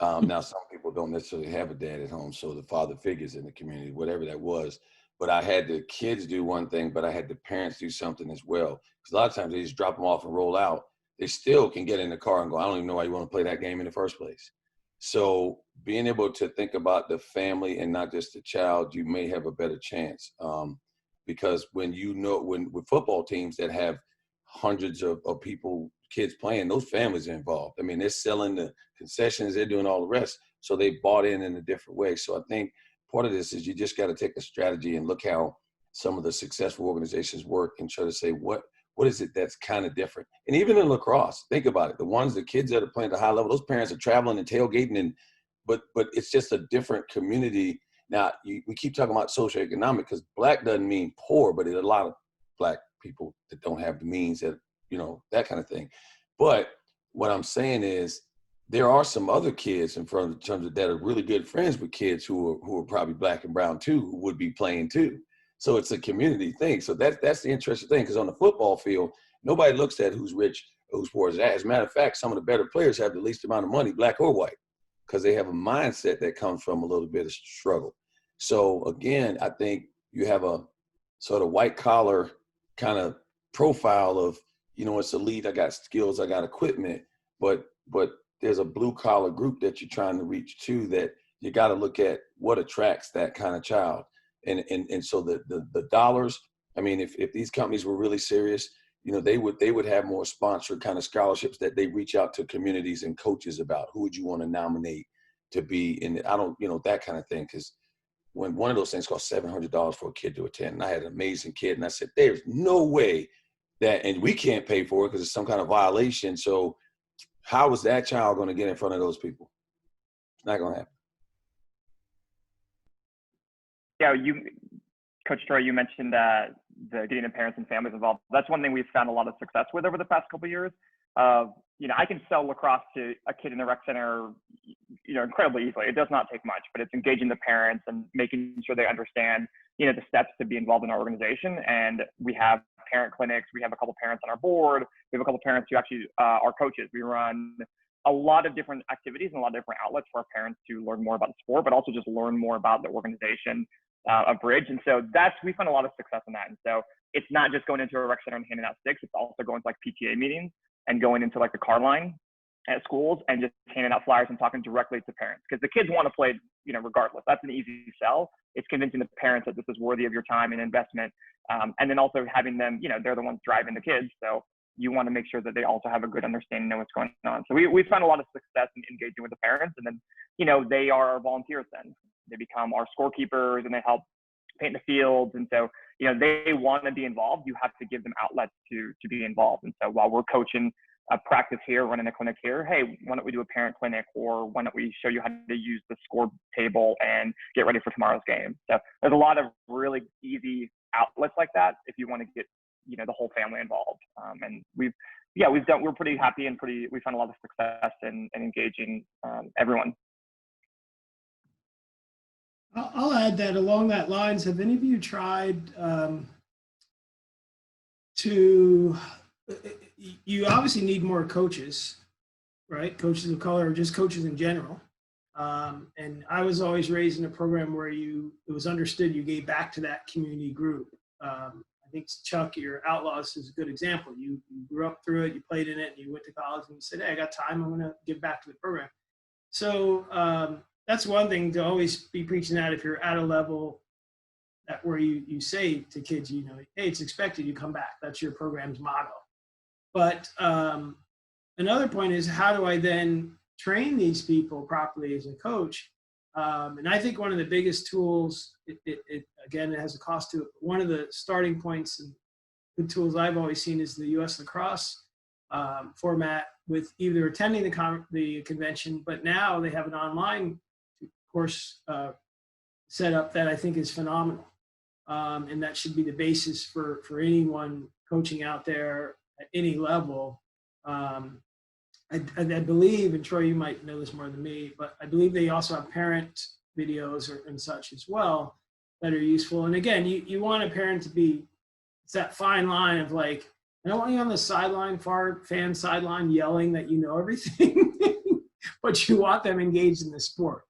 Now, some people don't necessarily have a dad at home, so the father figures in the community, whatever that was. But I had the kids do one thing, but I had the parents do something as well. Because a lot of times they just drop them off and roll out. They still can get in the car and go, I don't even know why you want to play that game in the first place. So being able to think about the family and not just the child, you may have a better chance. Because when with football teams that have hundreds of people, kids playing, those families are involved. I mean, they're selling the concessions, they're doing all the rest. So they bought in a different way. So I think part of this is you just got to take a strategy and look how some of the successful organizations work and try to say, what what is it that's kind of different? And even in lacrosse, think about it. The kids that are playing at the high level, those parents are traveling and tailgating, but it's just a different community. Now, we keep talking about socioeconomic because black doesn't mean poor, but there's a lot of black people that don't have the means that, that kind of thing. But what I'm saying is there are some other kids in terms of that are really good friends with kids who are probably black and brown too, who would be playing too. So it's a community thing. So that's the interesting thing, because on the football field, nobody looks at who's rich or who's poor. As a matter of fact, some of the better players have the least amount of money, black or white, because they have a mindset that comes from a little bit of struggle. So again, I think you have a sort of white collar kind of profile of, it's elite, I got skills, I got equipment, but there's a blue collar group that you're trying to reach too, that you got to look at what attracts that kind of child. And so the dollars, I mean, if these companies were really serious, they would have more sponsored kind of scholarships that they reach out to communities and coaches about who would you want to nominate to be in, I don't, that kind of thing. Because when one of those things cost $700 for a kid to attend, and I had an amazing kid, and I said, there's no way that, and we can't pay for it because it's some kind of violation. So how is that child going to get in front of those people? It's not going to happen. Yeah, Coach Troy, you mentioned the getting the parents and families involved. That's one thing we've found a lot of success with over the past couple of years. I can sell lacrosse to a kid in the rec center, incredibly easily. It does not take much, but it's engaging the parents and making sure they understand, the steps to be involved in our organization. And we have parent clinics. We have a couple parents on our board. We have a couple parents who actually are coaches. We run a lot of different activities and a lot of different outlets for our parents to learn more about the sport, but also just learn more about the organization of Bridge. And so we found a lot of success in that. And so it's not just going into a rec center and handing out sticks. It's also going to like PTA meetings and going into like the car line at schools and just handing out flyers and talking directly to parents, because the kids want to play, regardless. That's an easy sell. It's convincing the parents that this is worthy of your time and investment. And then also having them, they're the ones driving the kids. So you want to make sure that they also have a good understanding of what's going on. So we found a lot of success in engaging with the parents, and then, they are our volunteers then. They become our scorekeepers and they help paint the fields. And so, they want to be involved. You have to give them outlets to be involved. And so while we're coaching a practice here, running a clinic here, hey, why don't we do a parent clinic, or why don't we show you how to use the score table and get ready for tomorrow's game? So there's a lot of really easy outlets like that if you want to get, the whole family involved. And we're pretty happy and we found a lot of success in engaging everyone. I'll add that along that lines, have any of you tried you obviously need more coaches, right? Coaches of color, or just coaches in general. And I was always raised in a program where it was understood you gave back to that community group. I think Chuck, your Outlaws is a good example. You grew up through it, you played in it, and you went to college and you said, hey, I got time, I'm gonna give back to the program. So that's one thing to always be preaching at if you're at a level where you say to kids, hey, it's expected you come back. That's your program's motto. But another point is, how do I then train these people properly as a coach? And I think one of the biggest tools, again, it has a cost to it. One of the starting points and good tools I've always seen is the U.S. Lacrosse format, with either attending the convention, but now they have an online course set up that I think is phenomenal. And that should be the basis for anyone coaching out there at any level. I believe, and Troy, you might know this more than me, but I believe they also have parent videos and such as well that are useful. And again, you want a parent to be, it's that fine line of like, I don't want you on the sideline, fan sideline, yelling that you know everything, but you want them engaged in the sport,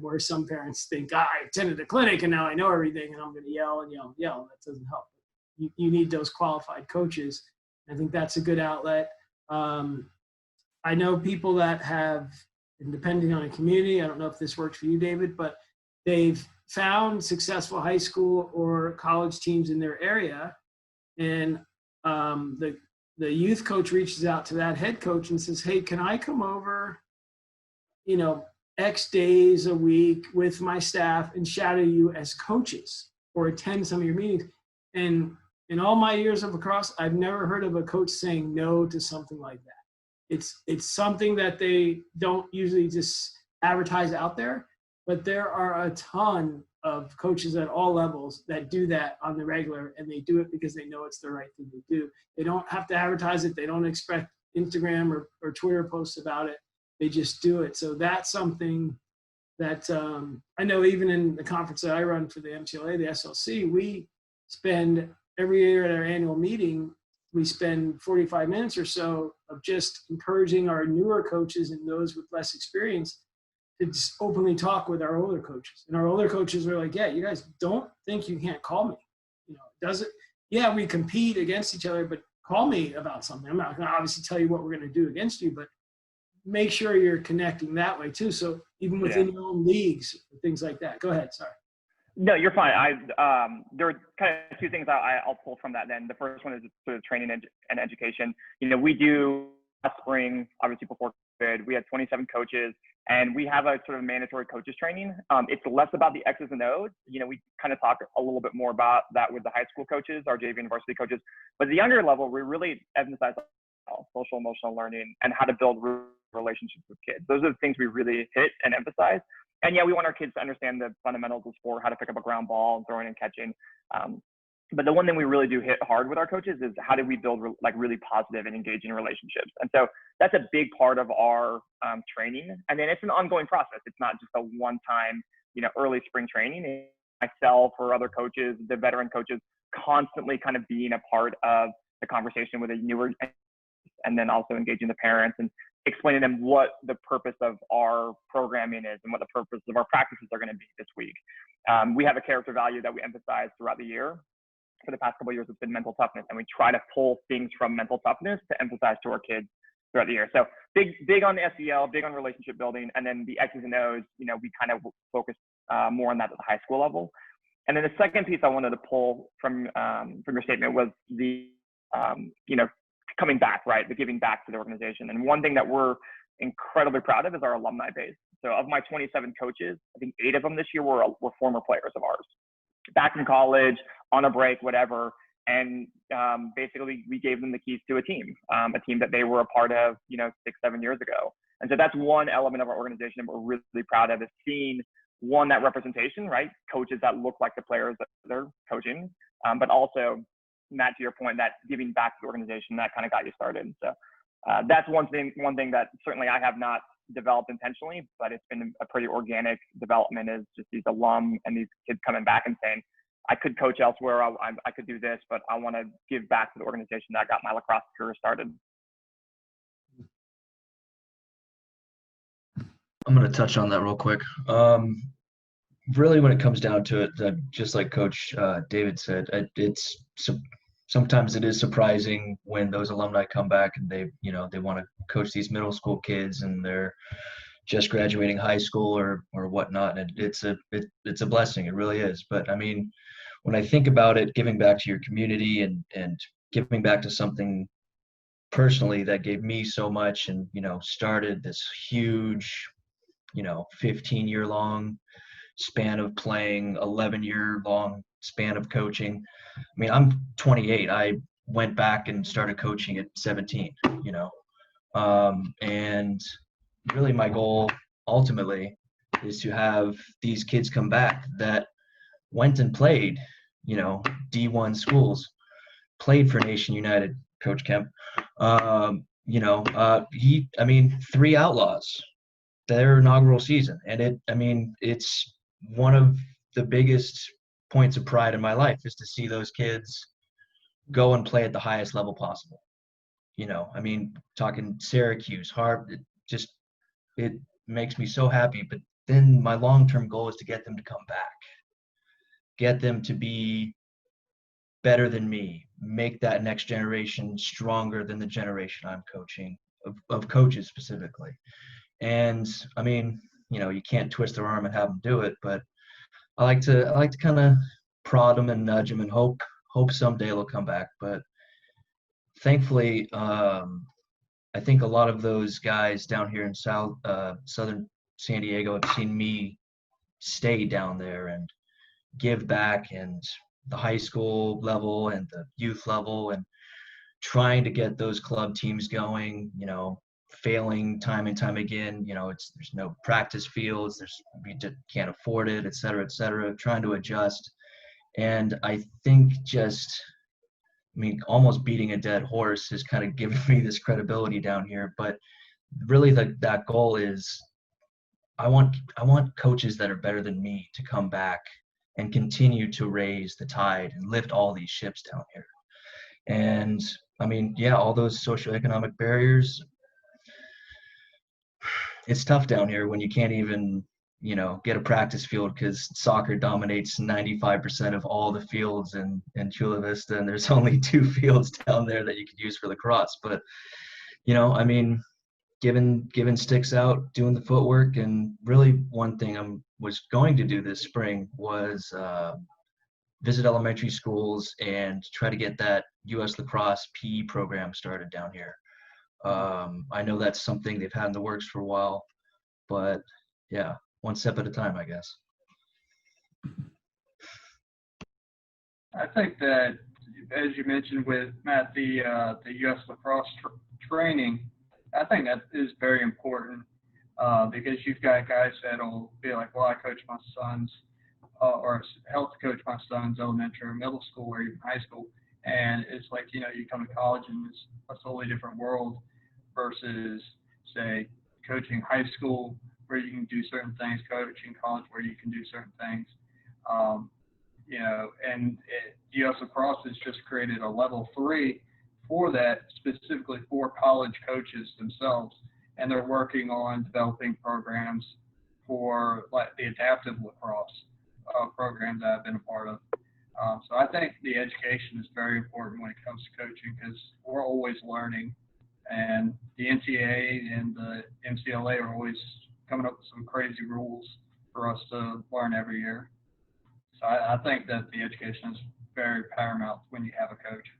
where some parents think, I attended a clinic and now I know everything and I'm going to yell and yell and yell. That doesn't help. You need those qualified coaches. I think that's a good outlet. I know people that have, and depending on a community, I don't know if this works for you, David, but they've found successful high school or college teams in their area, and the youth coach reaches out to that head coach and says, hey, can I come over, X days a week with my staff and shadow you as coaches or attend some of your meetings? And in all my years of lacrosse, I've never heard of a coach saying no to something like that. It's something that they don't usually just advertise out there, but there are a ton of coaches at all levels that do that on the regular, and they do it because they know it's the right thing to do. They don't have to advertise it. They don't expect Instagram or Twitter posts about it. They just do it. So that's something that I know even in the conference that I run for the MTLA, the SLC, we spend every year at our annual meeting, we spend 45 minutes or so of just encouraging our newer coaches and those with less experience to just openly talk with our older coaches. And our older coaches are like, yeah, you guys don't think you can't call me. You know, does it? Yeah, we compete against each other, but call me about something. I'm not going to obviously tell you what we're going to do against you, but make sure you're connecting that way too. So even within your own leagues, things like that. Go ahead. Sorry. No, you're fine. There are kind of two things I'll pull from that then. The first one is sort of training and education. You know, we do last spring, obviously before COVID, we had 27 coaches, and we have a sort of mandatory coaches training. It's less about the X's and O's. You know, we kind of talk a little bit more about that with the high school coaches, our JV and varsity coaches. But at the younger level, we really emphasize social emotional learning and how to build relationships with kids. Those are the things we really hit and emphasize. And yeah, we want our kids to understand the fundamentals of sport, how to pick up a ground ball and throwing and catching. But the one thing we really do hit hard with our coaches is how do we build like really positive and engaging relationships. And so that's a big part of our training. And then it's an ongoing process. It's not just a one-time, you know, early spring training. Myself or other coaches, the veteran coaches, constantly kind of being a part of the conversation with the newer, and then also engaging the parents and explaining them what the purpose of our programming is and what the purpose of our practices are going to be this week. We have a character value that we emphasize throughout the year. For the past couple of years, it's been mental toughness, and we try to pull things from mental toughness to emphasize to our kids throughout the year. So big on the SEL, big on relationship building, and then the X's and O's, you know, we kind of focus more on that at the high school level. And then the second piece I wanted to pull from your statement was the, you know, coming back, right? The giving back to the organization. And one thing that we're incredibly proud of is our alumni base. So of my 27 coaches, I think 8 of them this year were former players of ours, back in college, on a break, whatever. And basically we gave them the keys to a team that they were a part of, you know, 6-7 years ago. And so that's one element of our organization that we're really proud of, is seeing, one, that representation, right? Coaches that look like the players that they're coaching, but also, Matt, to your point, that giving back to the organization that kind of got you started. So that's one thing that certainly I have not developed intentionally, but it's been a pretty organic development, is just these alum and these kids coming back and saying, I could coach elsewhere, I could do this, but I want to give back to the organization that got my lacrosse career started. I'm going to touch on that real quick. Really, when it comes down to it, just like Coach David said, sometimes it is surprising when those alumni come back and they want to coach these middle school kids and they're just graduating high school or whatnot. And it's a blessing. It really is. But I mean, when I think about it, giving back to your community and giving back to something personally that gave me so much and, you know, started this huge, you know, 15-year-long span of playing, 11-year-long span of coaching. I mean, I'm 28. I went back and started coaching at 17, you know. And really my goal ultimately is to have these kids come back that went and played, you know, D1 schools, played for Nation United, Coach Kemp. You know, 3 Outlaws, their inaugural season. And it's one of the biggest points of pride in my life is to see those kids go and play at the highest level possible. You know, I mean, talking Syracuse, Harvard, it makes me so happy. But then my long-term goal is to get them to come back, get them to be better than me, make that next generation stronger than the generation I'm coaching, of coaches specifically. And I mean, you know, you can't twist their arm and have them do it, but I like to kind of prod them and nudge them and hope someday they'll come back. But thankfully, I think a lot of those guys down here in southern San Diego have seen me stay down there and give back and the high school level and the youth level, and trying to get those club teams going, you know, failing time and time again. You know, there's no practice fields, we just can't afford it, et cetera, trying to adjust. And I think almost beating a dead horse has kind of given me this credibility down here. But really that goal is I want coaches that are better than me to come back and continue to raise the tide and lift all these ships down here. And I mean, yeah, all those socioeconomic barriers, it's tough down here when you can't even, you know, get a practice field because soccer dominates 95% of all the fields in Chula Vista, and there's only 2 fields down there that you could use for lacrosse. But, you know, I mean, giving sticks out, doing the footwork, and really one thing I was going to do this spring was visit elementary schools and try to get that U.S. Lacrosse PE program started down here. I know that's something they've had in the works for a while, but yeah, one step at a time, I guess. I think that, as you mentioned with Matt, the U.S. Lacrosse training, I think that is very important because you've got guys that'll be like, well, I coach my sons or help coach my son's elementary or middle school or even high school. And it's like, you know, you come to college and it's a totally different world versus, say, coaching high school where you can do certain things, coaching college where you can do certain things. You know, and U.S. Lacrosse has just created a level 3 for that, specifically for college coaches themselves. And they're working on developing programs for like the adaptive lacrosse program that I've been a part of. So I think the education is very important when it comes to coaching because we're always learning. And the NCAA and the MCLA are always coming up with some crazy rules for us to learn every year. So I think that the education is very paramount when you have a coach.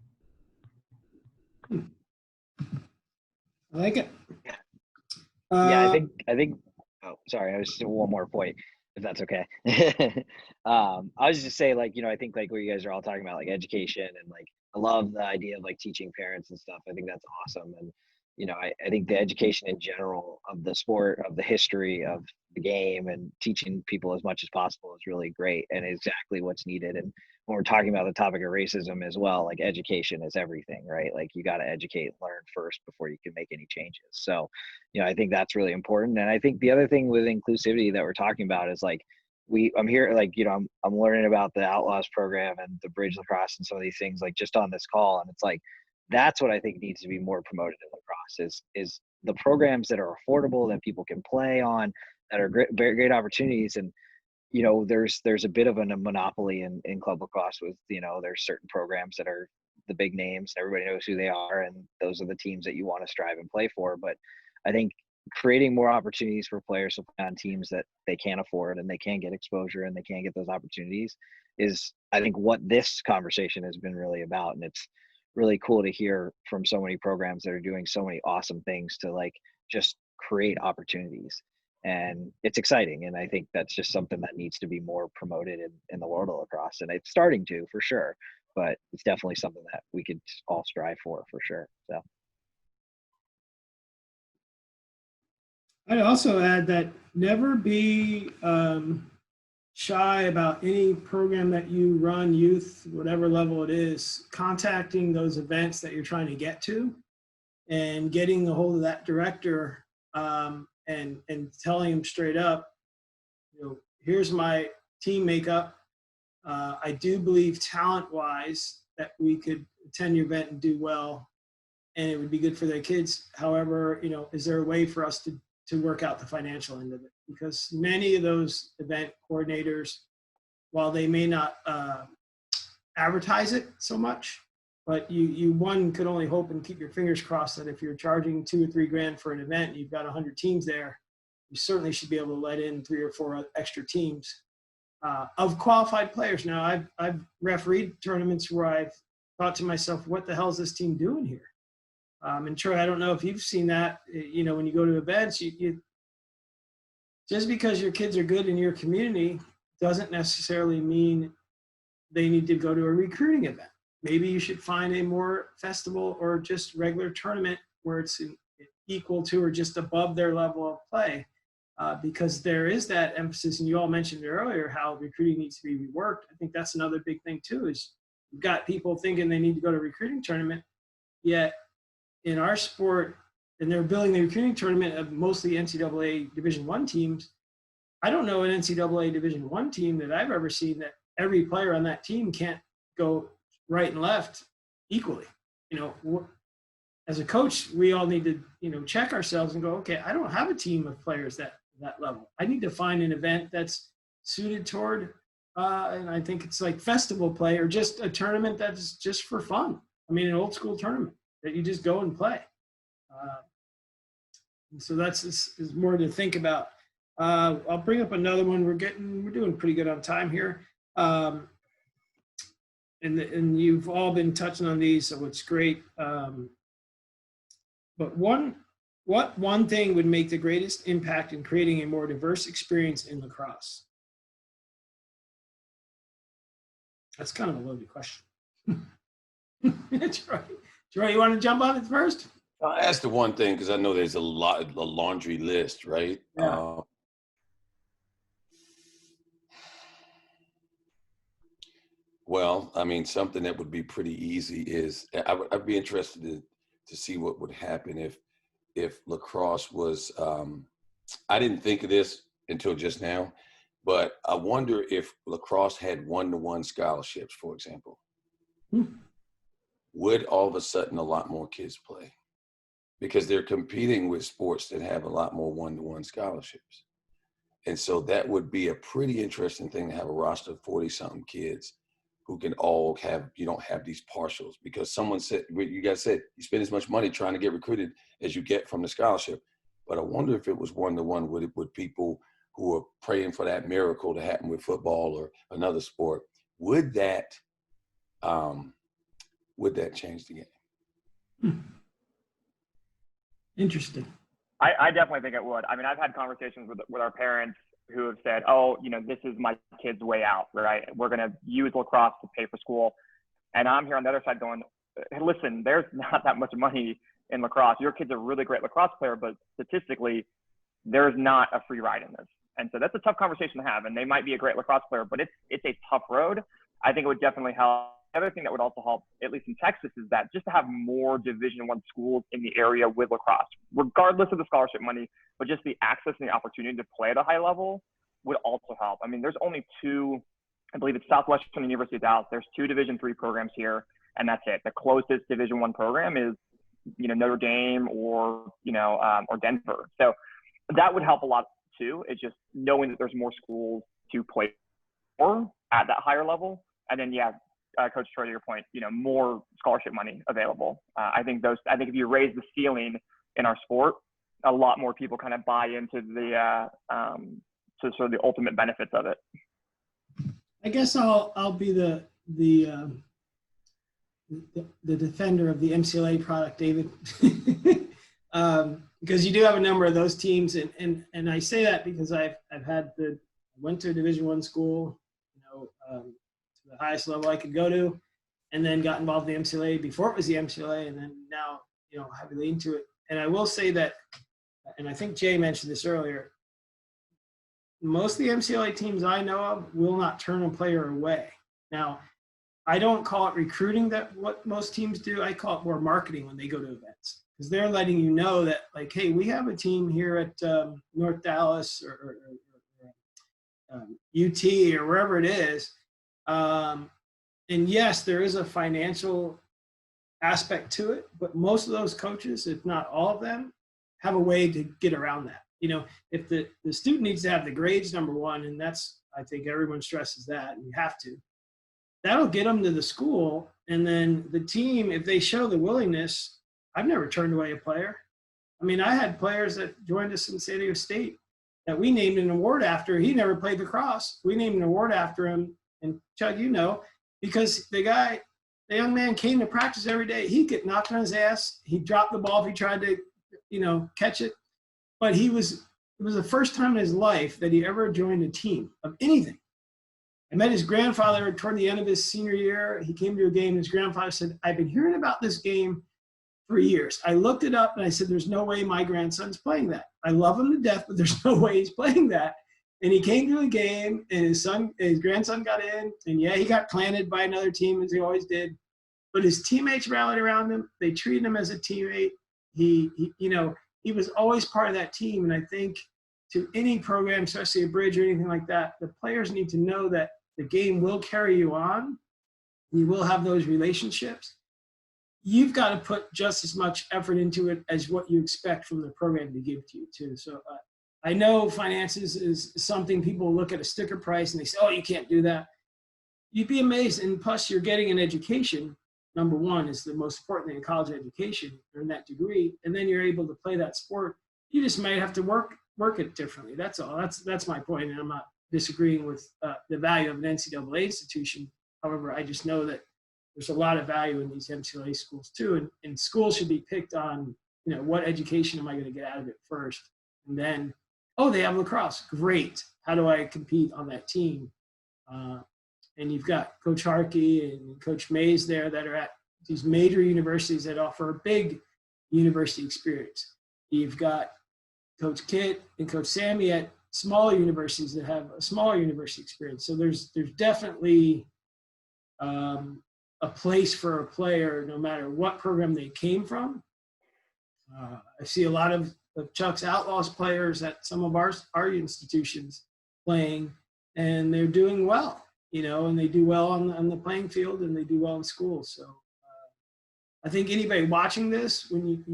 I like it. Yeah, I think. Oh, sorry. I was just one more point, if that's okay. I was just say, like, you know, I think like what you guys are all talking about, like education, and like I love the idea of like teaching parents and stuff. I think that's awesome, and you know, I think the education in general of the sport, of the history of the game, and teaching people as much as possible is really great and exactly what's needed. And when we're talking about the topic of racism as well, like education is everything, right? Like you got to educate and learn first before you can make any changes. So, you know, I think that's really important. And I think the other thing with inclusivity that we're talking about is like, I'm here, like, you know, I'm learning about the Outlaws program and the Bridge Lacrosse and some of these things, like just on this call. And it's like, that's what I think needs to be more promoted in lacrosse is the programs that are affordable, that people can play on, that are great, very great opportunities. And, you know, there's a bit of a monopoly in club lacrosse with, you know, there's certain programs that are the big names, everybody knows who they are, and those are the teams that you want to strive and play for. But I think creating more opportunities for players to play on teams that they can't afford and they can't get exposure and they can't get those opportunities is, I think, what this conversation has been really about. And it's really cool to hear from so many programs that are doing so many awesome things to like just create opportunities. And it's exciting. And I think that's just something that needs to be more promoted in the world of lacrosse. And it's starting to, for sure, but it's definitely something that we could all strive for sure. So. I'd also add that never be shy about any program that you run, youth, whatever level it is, contacting those events that you're trying to get to and getting a hold of that director and telling him straight up, you know, here's my team makeup. I do believe talent-wise that we could attend your event and do well, and it would be good for their kids. However, you know, is there a way for us to work out the financial end of it? Because many of those event coordinators, while they may not advertise it so much, but you one could only hope and keep your fingers crossed that if you're charging $2 or $3 grand for an event, and you've got 100 teams there, you certainly should be able to let in 3 or 4 extra teams of qualified players. Now, I've refereed tournaments where I've thought to myself, what the hell is this team doing here? And Troy, I don't know if you've seen that, you know, when you go to events, you just because your kids are good in your community doesn't necessarily mean they need to go to a recruiting event. Maybe you should find a more festival or just regular tournament where it's equal to or just above their level of play, because there is that emphasis, and you all mentioned earlier how recruiting needs to be reworked. I think that's another big thing too, is you've got people thinking they need to go to a recruiting tournament, yet in our sport, and they're building the recruiting tournament of mostly NCAA Division I teams. I don't know an NCAA Division I team that I've ever seen that every player on that team can't go right and left equally. As a coach, we all need to, check ourselves and go, okay, I don't have a team of players that level. I need to find an event that's suited toward, and I think it's like festival play or just a tournament that's just for fun. I mean, an old school tournament that you just go and play. So that's is more to think about. I'll bring up another one. We're doing pretty good on time here. And you've all been touching on these, so it's great. But what one thing would make the greatest impact in creating a more diverse experience in lacrosse? That's kind of a loaded question. Troy, you want to jump on it first? I asked the one thing because I know there's a laundry list, right? Yeah. Well, I mean, something that would be pretty easy is I'd be interested to see what would happen if lacrosse was. I didn't think of this until just now, but I wonder if lacrosse had one-to-one scholarships, for example. Would all of a sudden a lot more kids play? Because they're competing with sports that have a lot more one-to-one scholarships. And so that would be a pretty interesting thing to have a roster of 40-something kids who can all have, you don't have these partials, because someone said, you guys said, you spend as much money trying to get recruited as you get from the scholarship. But I wonder if it was one-to-one with people who are praying for that miracle to happen with football or another sport. Would that change the game? Interesting. I definitely think it would. I mean, I've had conversations with our parents who have said, oh, this is my kid's way out, right? We're going to use lacrosse to pay for school. And I'm here on the other side going, hey, listen, there's not that much money in lacrosse. Your kid's a really great lacrosse player, but statistically, there's not a free ride in this. And so that's a tough conversation to have. And they might be a great lacrosse player, but it's a tough road. I think it would definitely help. The other thing that would also help, at least in Texas, is that just to have more Division I schools in the area with lacrosse, regardless of the scholarship money, but just the access and the opportunity to play at a high level would also help. I mean, there's only two, I believe it's Southwestern University of Dallas. There's 2 Division III programs here, and that's it. The closest Division I program is, Notre Dame or Denver. So that would help a lot too. It's just knowing that there's more schools to play for at that higher level. And then, Coach Troy, to your point, more scholarship money available. I think if you raise the ceiling in our sport, a lot more people kind of buy into the to sort of the ultimate benefits of it. I guess I'll be the defender of the MCLA product, David, because you do have a number of those teams, and I say that because I went to a Division I school, to the highest level I could go to, and then got involved in the MCLA before it was the MCLA, and then now heavily into it. And I will say that, and I think Jay mentioned this earlier, most of the MCLA teams I know of will not turn a player away. Now, I don't call it recruiting, that what most teams do. I call it more marketing when they go to events, because they're letting you know that, like, hey, we have a team here at North Dallas or UT or wherever it is. And yes, there is a financial aspect to it, but most of those coaches, if not all of them, have a way to get around that. If the student needs to have the grades, number one, and that's, I think everyone stresses that, and you have to, that'll get them to the school. And then the team, if they show the willingness, I've never turned away a player. I mean, I had players that joined us in San Diego State that we named an award after. He never played lacrosse. We named an award after him. And Chud, because the young man came to practice every day. He'd get knocked on his ass. He'd drop the ball if he tried to, catch it. But it was the first time in his life that he ever joined a team of anything. I met his grandfather toward the end of his senior year. He came to a game. His grandfather said, I've been hearing about this game for years. I looked it up and I said, there's no way my grandson's playing that. I love him to death, but there's no way he's playing that. And he came to a game and his grandson got in, and yeah, he got planted by another team as he always did. But his teammates rallied around him. They treated him as a teammate. He was always part of that team. And I think to any program, especially a bridge or anything like that, the players need to know that the game will carry you on. You will have those relationships. You've got to put just as much effort into it as what you expect from the program to give to you too. So I know finances is something people look at a sticker price and they say, oh, you can't do that. You'd be amazed. And plus you're getting an education. Number one is the most important thing in college education, earn that degree. And then you're able to play that sport. You just might have to work it differently. That's all. That's my point. And I'm not disagreeing with the value of an NCAA institution. However, I just know that there's a lot of value in these MCLA schools too. And schools should be picked on, what education am I going to get out of it first? And then, oh, they have lacrosse. Great. How do I compete on that team? And you've got Coach Harkey and Coach Mays there that are at these major universities that offer a big university experience. You've got Coach Kit and Coach Sammy at smaller universities that have a smaller university experience. So there's definitely a place for a player no matter what program they came from. I see a lot of Chuck's Outlaws players at some of our institutions playing, and they're doing well, and they do well on the playing field and they do well in school. So I think anybody watching this, when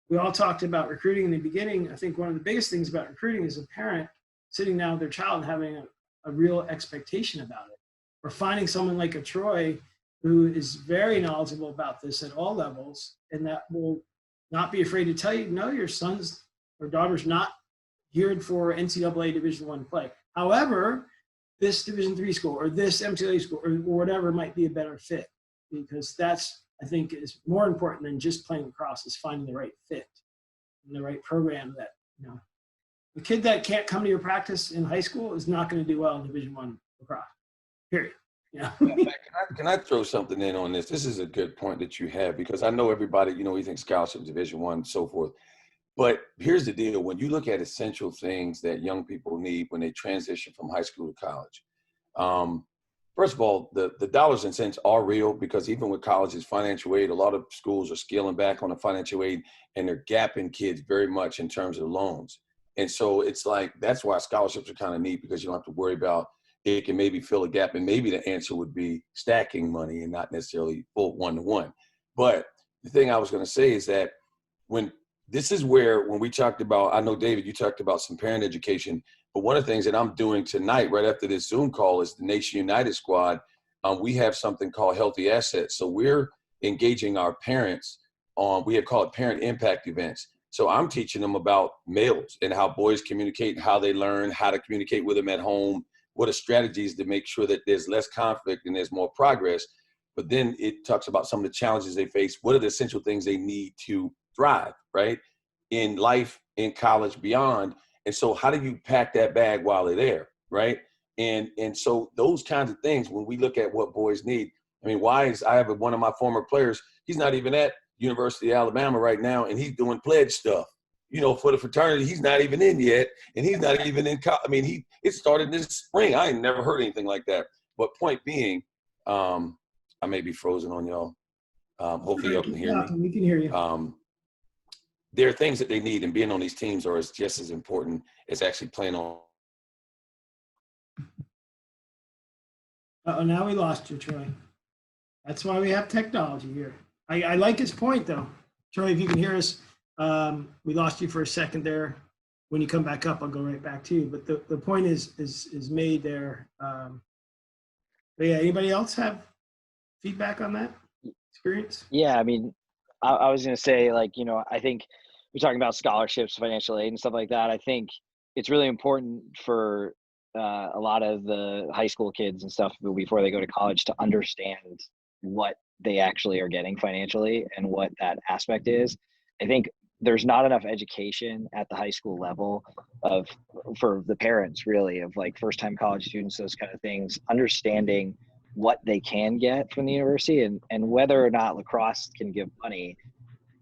we all talked about recruiting in the beginning. I think one of the biggest things about recruiting is a parent sitting down with their child and having a real expectation about it. Or finding someone like a Troy who is very knowledgeable about this at all levels and that will not be afraid to tell you, no, your son's or daughter's not geared for NCAA Division I play. However, this Division III school or this MCLA school or whatever might be a better fit, because that's, I think, is more important than just playing lacrosse, is finding the right fit and the right program that, the kid that can't come to your practice in high school is not going to do well in Division I lacrosse, period. Can I throw something in on this? This is a good point that you have, because I know everybody, we think scholarship, Division I, and so forth. But here's the deal. When you look at essential things that young people need when they transition from high school to college, first of all, the dollars and cents are real, because even with colleges, financial aid, a lot of schools are scaling back on the financial aid and they're gapping kids very much in terms of loans. And so it's like, that's why scholarships are kind of neat, because you don't have to worry about it can maybe fill a gap. And maybe the answer would be stacking money and not necessarily full one-to-one. But the thing I was going to say is that when we talked about, I know, David, you talked about some parent education, but one of the things that I'm doing tonight, right after this Zoom call, is the Nation United squad. We have something called Healthy Assets. So we're engaging our parents on, we have called parent impact events. So I'm teaching them about males and how boys communicate, how they learn, how to communicate with them at home, what are strategies to make sure that there's less conflict and there's more progress. But then it talks about some of the challenges they face. What are the essential things they need to thrive, right? In life, in college, beyond. And so how do you pack that bag while they're there, right? And so those kinds of things, when we look at what boys need, I mean, I have one of my former players, he's not even at University of Alabama right now, and he's doing pledge stuff, for the fraternity. He's not even in yet, and he's not even in college. I mean, it started this spring. I ain't never heard anything like that. But point being, I may be frozen on y'all. Hopefully y'all can hear me. We can hear you. There are things that they need, and being on these teams is just as important as actually playing on. Now we lost you, Troy. That's why we have technology here. I like his point, though. Troy, if you can hear us, we lost you for a second there. When you come back up, I'll go right back to you. But the point is made there. But yeah, anybody else have feedback on that experience? Yeah, I mean, I was going to say, I think we're talking about scholarships, financial aid, and stuff like that. I think it's really important for a lot of the high school kids and stuff before they go to college to understand what they actually are getting financially and what that aspect is. I think there's not enough education at the high school level for the parents, really, of like first time college students, those kind of things, understanding what they can get from the university, and whether or not lacrosse can give money.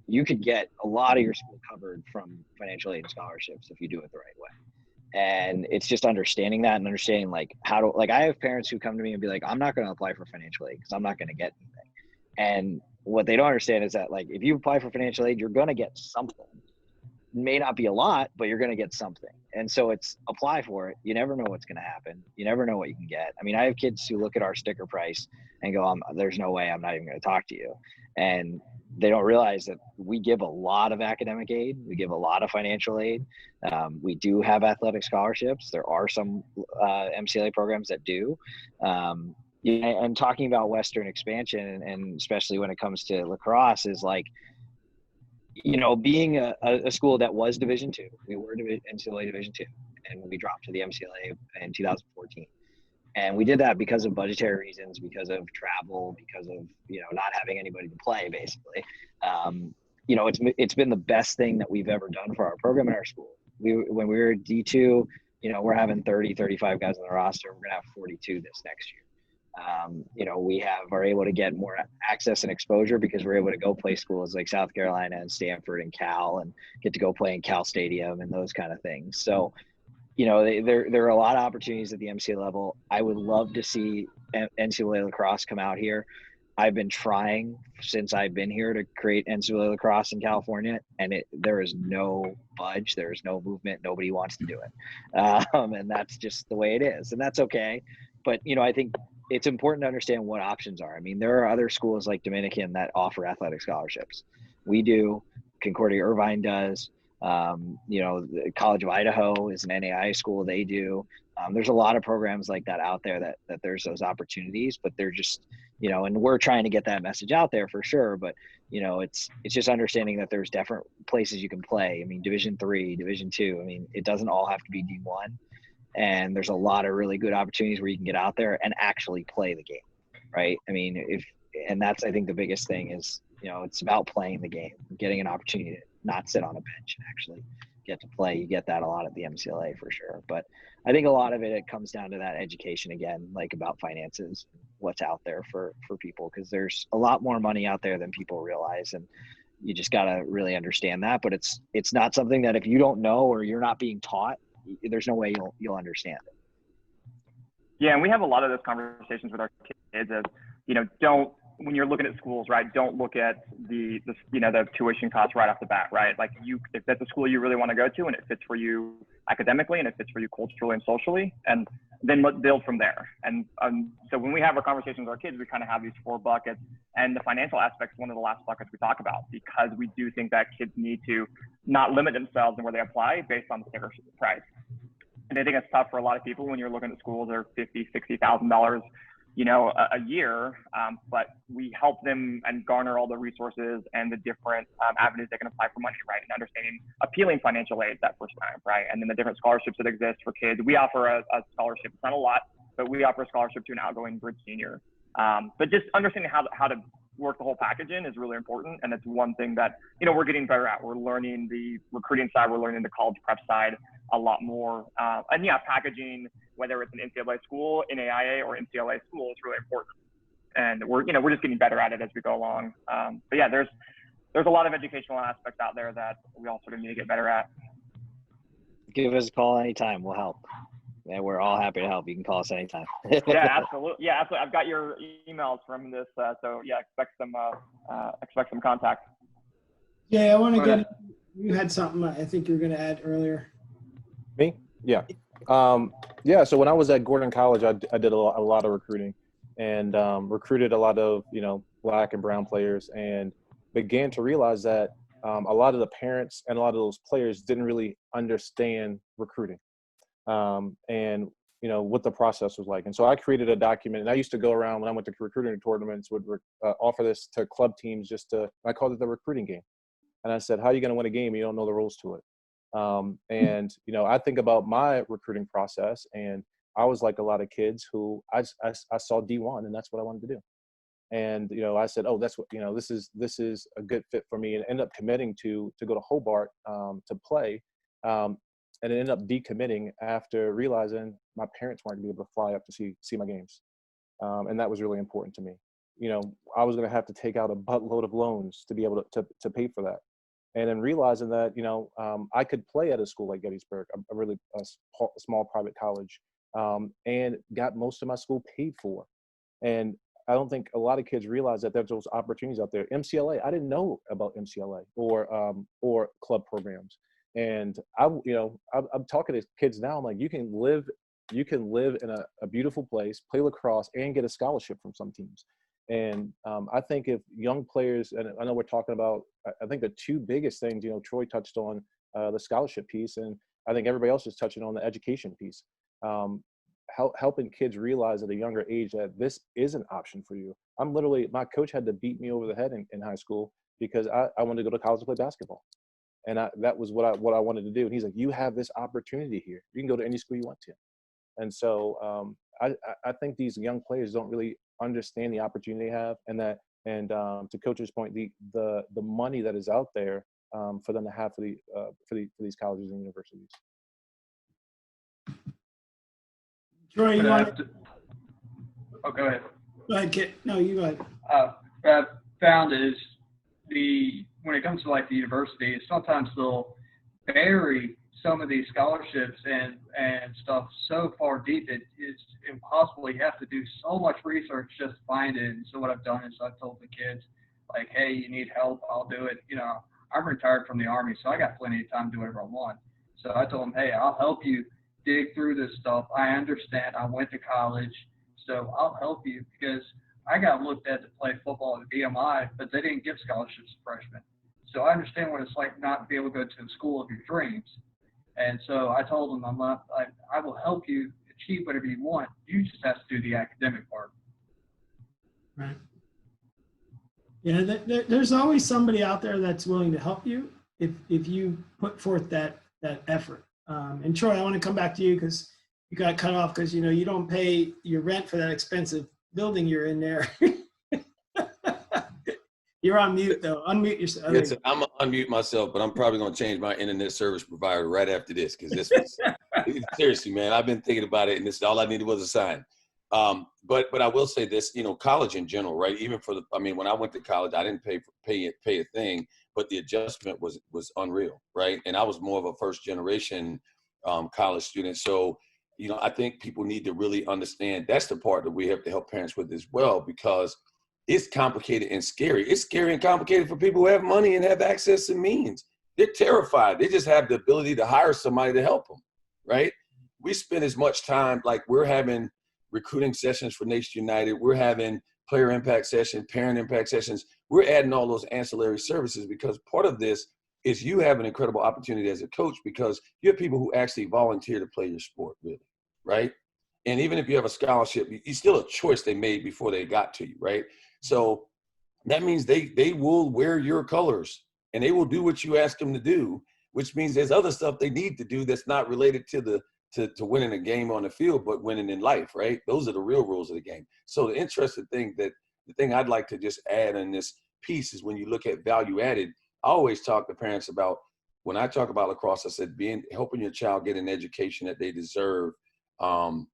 You could get a lot of your school covered from financial aid and scholarships if you do it the right way. And it's just understanding that, and understanding like how to, like, I have parents who come to me and be like, I'm not going to apply for financial aid because I'm not going to get anything. And what they don't understand is that, like, if you apply for financial aid, you're going to get something. It may not be a lot, but you're going to get something. And so it's apply for it. You never know what's going to happen. You never know what you can get. I mean, I have kids who look at our sticker price and go, there's no way, I'm not even going to talk to you. And they don't realize that we give a lot of academic aid. We give a lot of financial aid. We do have athletic scholarships. There are some MCLA programs that do. And talking about Western expansion, and especially when it comes to lacrosse, is like, you know, being a school that was Division II, we were NCAA Division II, and we dropped to the MCLA in 2014. And we did that because of budgetary reasons, because of travel, because of, you know, not having anybody to play, basically. You know, it's been the best thing that we've ever done for our program and our school. When we were D2, you know, we're having 30, 35 guys on the roster. We're going to have 42 this next year. You know, we are able to get more access and exposure because we're able to go play schools like South Carolina and Stanford and Cal, and get to go play in Cal Stadium and those kind of things. So, you know, there are a lot of opportunities at the MCA level. I would love to see NCAA lacrosse come out here. I've been trying since I've been here to create NCAA lacrosse in California, and there is no budge. There is no movement. Nobody wants to do it. And that's just the way it is. And that's okay. But, you know, I think it's important to understand what options are. I mean, there are other schools like Dominican that offer athletic scholarships. We do. Concordia Irvine does. You know, the College of Idaho is an NAI school. They do. There's a lot of programs like that out there that there's those opportunities, but they're just, you know, and we're trying to get that message out there for sure. But, you know, it's just understanding that there's different places you can play. I mean, Division III, Division II, I mean, it doesn't all have to be D1. And there's a lot of really good opportunities where you can get out there and actually play the game, right? I mean, and that's, I think, the biggest thing is, you know, it's about playing the game, getting an opportunity to not sit on a bench and actually get to play. You get that a lot at the MCLA for sure. But I think a lot of it comes down to that education again, like about finances, what's out there for people, because there's a lot more money out there than people realize. And you just got to really understand that. But it's not something that if you don't know or you're not being taught, there's no way you'll understand it. Yeah, and we have a lot of those conversations with our kids as, you know, when you're looking at schools, right, don't look at the tuition costs right off the bat, right? Like, if that's a school you really want to go to and it fits for you academically and it fits for you culturally and socially, and then let's build from there. And so when we have our conversations with our kids, we kind of have these 4 buckets, and the financial aspect is one of the last buckets we talk about, because we do think that kids need to not limit themselves in where they apply based on the sticker price. And I think it's tough for a lot of people when you're looking at schools that are $50,000, $60,000, you know, a year, but we help them and garner all the resources and the different avenues they can apply for money, right? And understanding appealing financial aid that first time, right? And then the different scholarships that exist for kids. We offer a scholarship. It's not a lot, but we offer a scholarship to an outgoing bridge senior. But just understanding how to work the whole package in is really important. And it's one thing that, you know, we're getting better at. We're learning the recruiting side. We're learning the college prep side a lot more. And yeah, packaging, whether it's an NCAA school, NAIA, or MCLA school, is really important. And we're just getting better at it as we go along. But yeah, there's a lot of educational aspects out there that we all sort of need to get better at. Give us a call anytime. We'll help. And we're all happy to help. You can call us anytime. Yeah, absolutely. Yeah, absolutely. I've got your emails from this. So yeah, expect some contact. Yeah, I want to get, you had something I think you were going to add earlier. Me? Yeah. Yeah. So when I was at Gordon College, I did a lot of recruiting, and recruited a lot of, you know, Black and brown players, and began to realize that a lot of the parents and a lot of those players didn't really understand recruiting, and, you know, what the process was like. And so I created a document, and I used to go around when I went to recruiting tournaments, would offer this to club teams, I called it the recruiting game. And I said, how are you going to win a game? You don't know the rules to it. And, you know, I think about my recruiting process, and I was like a lot of kids who I saw D1, and that's what I wanted to do. And, I said, oh, that's what, this is a good fit for me, and ended up committing to go to Hobart to play. And it ended up decommitting after realizing my parents weren't going to be able to fly up to see my games. And that was really important to me. I was going to have to take out a buttload of loans to be able to pay for that. And then realizing that, I could play at a school like Gettysburg, a really small private college, and got most of my school paid for. And I don't think a lot of kids realize that there's those opportunities out there. MCLA, I didn't know about MCLA or club programs. And I'm talking to kids now. I'm like, you can live in a beautiful place, play lacrosse, and get a scholarship from some teams. And I think if young players, and I know we're talking about, I think the two biggest things, Troy touched on the scholarship piece, and I think everybody else is touching on the education piece. Helping kids realize at a younger age that this is an option for you. My coach had to beat me over the head in high school because I wanted to go to college to play basketball. And that was what I wanted to do. And he's like, you have this opportunity here. You can go to any school you want to. And so I think these young players don't really understand the opportunity they have, and to Coach's point, the money that is out there for them to have for these colleges and universities. Troy, you want to? Oh, go ahead. Go ahead, Kit. No, you go ahead. What I've found is when it comes to like the university, sometimes they'll bury some of these scholarships and stuff so far deep it is impossible. You have to do so much research just to find it. And so what I've done is I've told the kids, like, hey, you need help, I'll do it. I'm retired from the Army, so I got plenty of time to do whatever I want. So I told them, hey, I'll help you dig through this stuff. I understand. I went to college, so I'll help you, because I got looked at to play football at BMI, but they didn't give scholarships to freshmen. So I understand what it's like not to be able to go to the school of your dreams. And so I told them, I will help you achieve whatever you want. You just have to do the academic part. Right. Yeah, there's always somebody out there that's willing to help you if you put forth that effort. And Troy, I want to come back to you because you got cut off because you don't pay your rent for that expensive building you're in there. You're on mute though. Unmute yourself. Yes, I'm gonna unmute myself, but I'm probably gonna change my internet service provider right after this because this was seriously, man. I've been thinking about it, and this all I needed was a sign. But I will say this, college in general, right? Even when I went to college, I didn't pay a thing, but the adjustment was unreal, right? And I was more of a first generation college student, so I think people need to really understand that's the part that we have to help parents with as well, because it's complicated and scary. It's scary and complicated for people who have money and have access and means. They're terrified. They just have the ability to hire somebody to help them, right? We spend as much time, like we're having recruiting sessions for Nation United. We're having player impact sessions, parent impact sessions. We're adding all those ancillary services because part of this is you have an incredible opportunity as a coach because you have people who actually volunteer to play your sport, really, right? And even if you have a scholarship, it's still a choice they made before they got to you, right? So that means they will wear your colors and they will do what you ask them to do, which means there's other stuff they need to do that's not related to to winning a game on the field, but winning in life, right? Those are the real rules of the game. So the interesting thing the thing I'd like to just add in this piece is when you look at value added, I always talk to parents about, when I talk about lacrosse, I said helping your child get an education that they deserve, and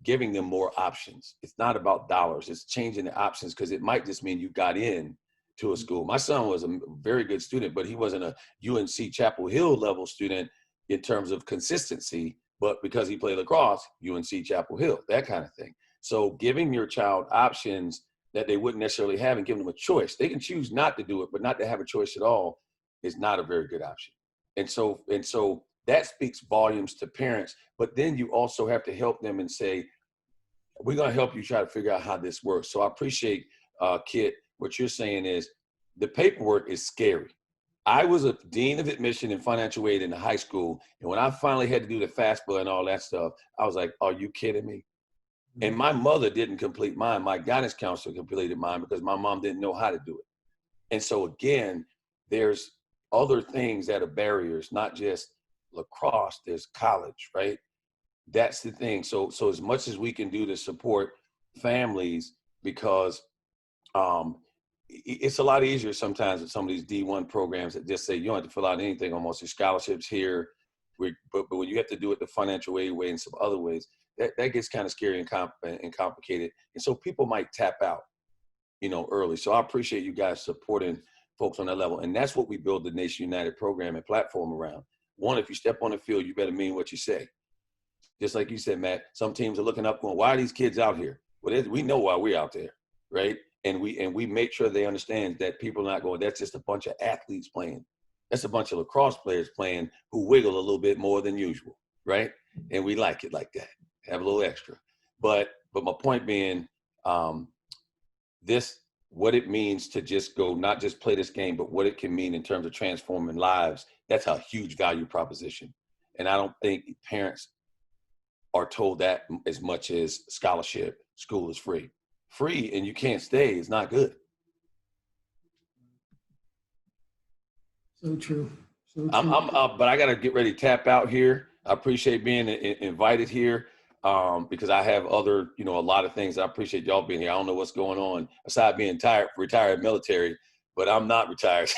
giving them more options. It's not about dollars. It's changing the options because it might just mean you got in to a school. My son was a very good student, but he wasn't a UNC Chapel Hill level student in terms of consistency, but because he played lacrosse, UNC Chapel Hill, that kind of thing. So giving your child options that they wouldn't necessarily have and giving them a choice. They can choose not to do it, but not to have a choice at all is not a very good option. And so that speaks volumes to parents, but then you also have to help them and say, we're going to help you try to figure out how this works. So I appreciate, Kit, what you're saying is the paperwork is scary. I was a dean of admission and financial aid in the high school. And when I finally had to do the FAFSA and all that stuff, I was like, are you kidding me? And my mother didn't complete mine. My guidance counselor completed mine because my mom didn't know how to do it. And so again, there's other things that are barriers, not just lacrosse, there's college, right? That's the thing. So as much as we can do to support families, because it's a lot easier sometimes with some of these D1 programs that just say you don't have to fill out anything almost. Your scholarships here, but when you have to do it the financial aid way and some other ways, that gets kind of scary and complicated. And so people might tap out, early. So I appreciate you guys supporting folks on that level. And that's what we build the Nation United program and platform around. One, if you step on the field, you better mean what you say. Just like you said, Matt, some teams are looking up going, why are these kids out here? Well, we know why we're out there, right? And we make sure they understand that people are not going, that's just a bunch of athletes playing. That's a bunch of lacrosse players playing who wiggle a little bit more than usual, right? And we like it like that, have a little extra. But my point being, what it means to just go, not just play this game, but what it can mean in terms of transforming lives, that's a huge value proposition. And I don't think parents are told that as much as scholarship, school is free. Free and you can't stay is not good. So true. So true. But I got to get ready to tap out here. I appreciate being invited here because I have other, a lot of things. I appreciate y'all being here. I don't know what's going on aside being retired military, but I'm not retired.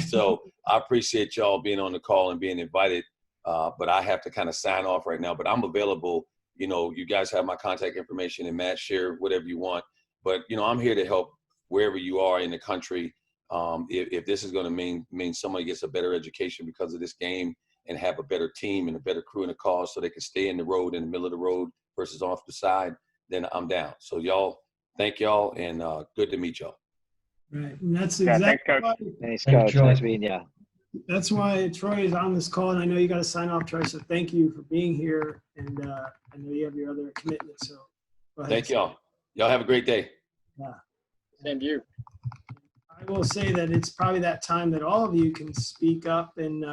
So I appreciate y'all being on the call and being invited. But I have to kind of sign off right now, but I'm available. You guys have my contact information, and Matt, share whatever you want. But, I'm here to help wherever you are in the country. If this is going to mean somebody gets a better education because of this game and have a better team and a better crew in the cause so they can stay in the road, in the middle of the road versus off the side, then I'm down. So y'all, thank y'all, and good to meet y'all. Right. And that's Yeah, exactly thanks, Coach. Thanks, Thank you, Coach. Troy. Nice meeting you. That's why Troy is on this call, and I know you got to sign off, Troy. So thank you for being here, and I know you have your other commitments. So go ahead. Thank y'all. Y'all have a great day. Yeah. Same to you. I will say that it's probably that time that all of you can speak up, and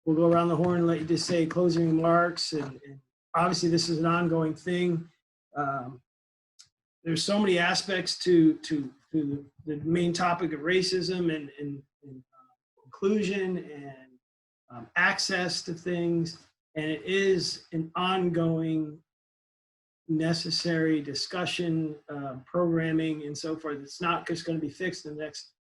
we'll go around the horn and let you just say closing remarks. And obviously, this is an ongoing thing. There's so many aspects to the main topic of racism and inclusion and access to things, and it is an ongoing necessary discussion, programming and so forth. It's not just going to be fixed in the next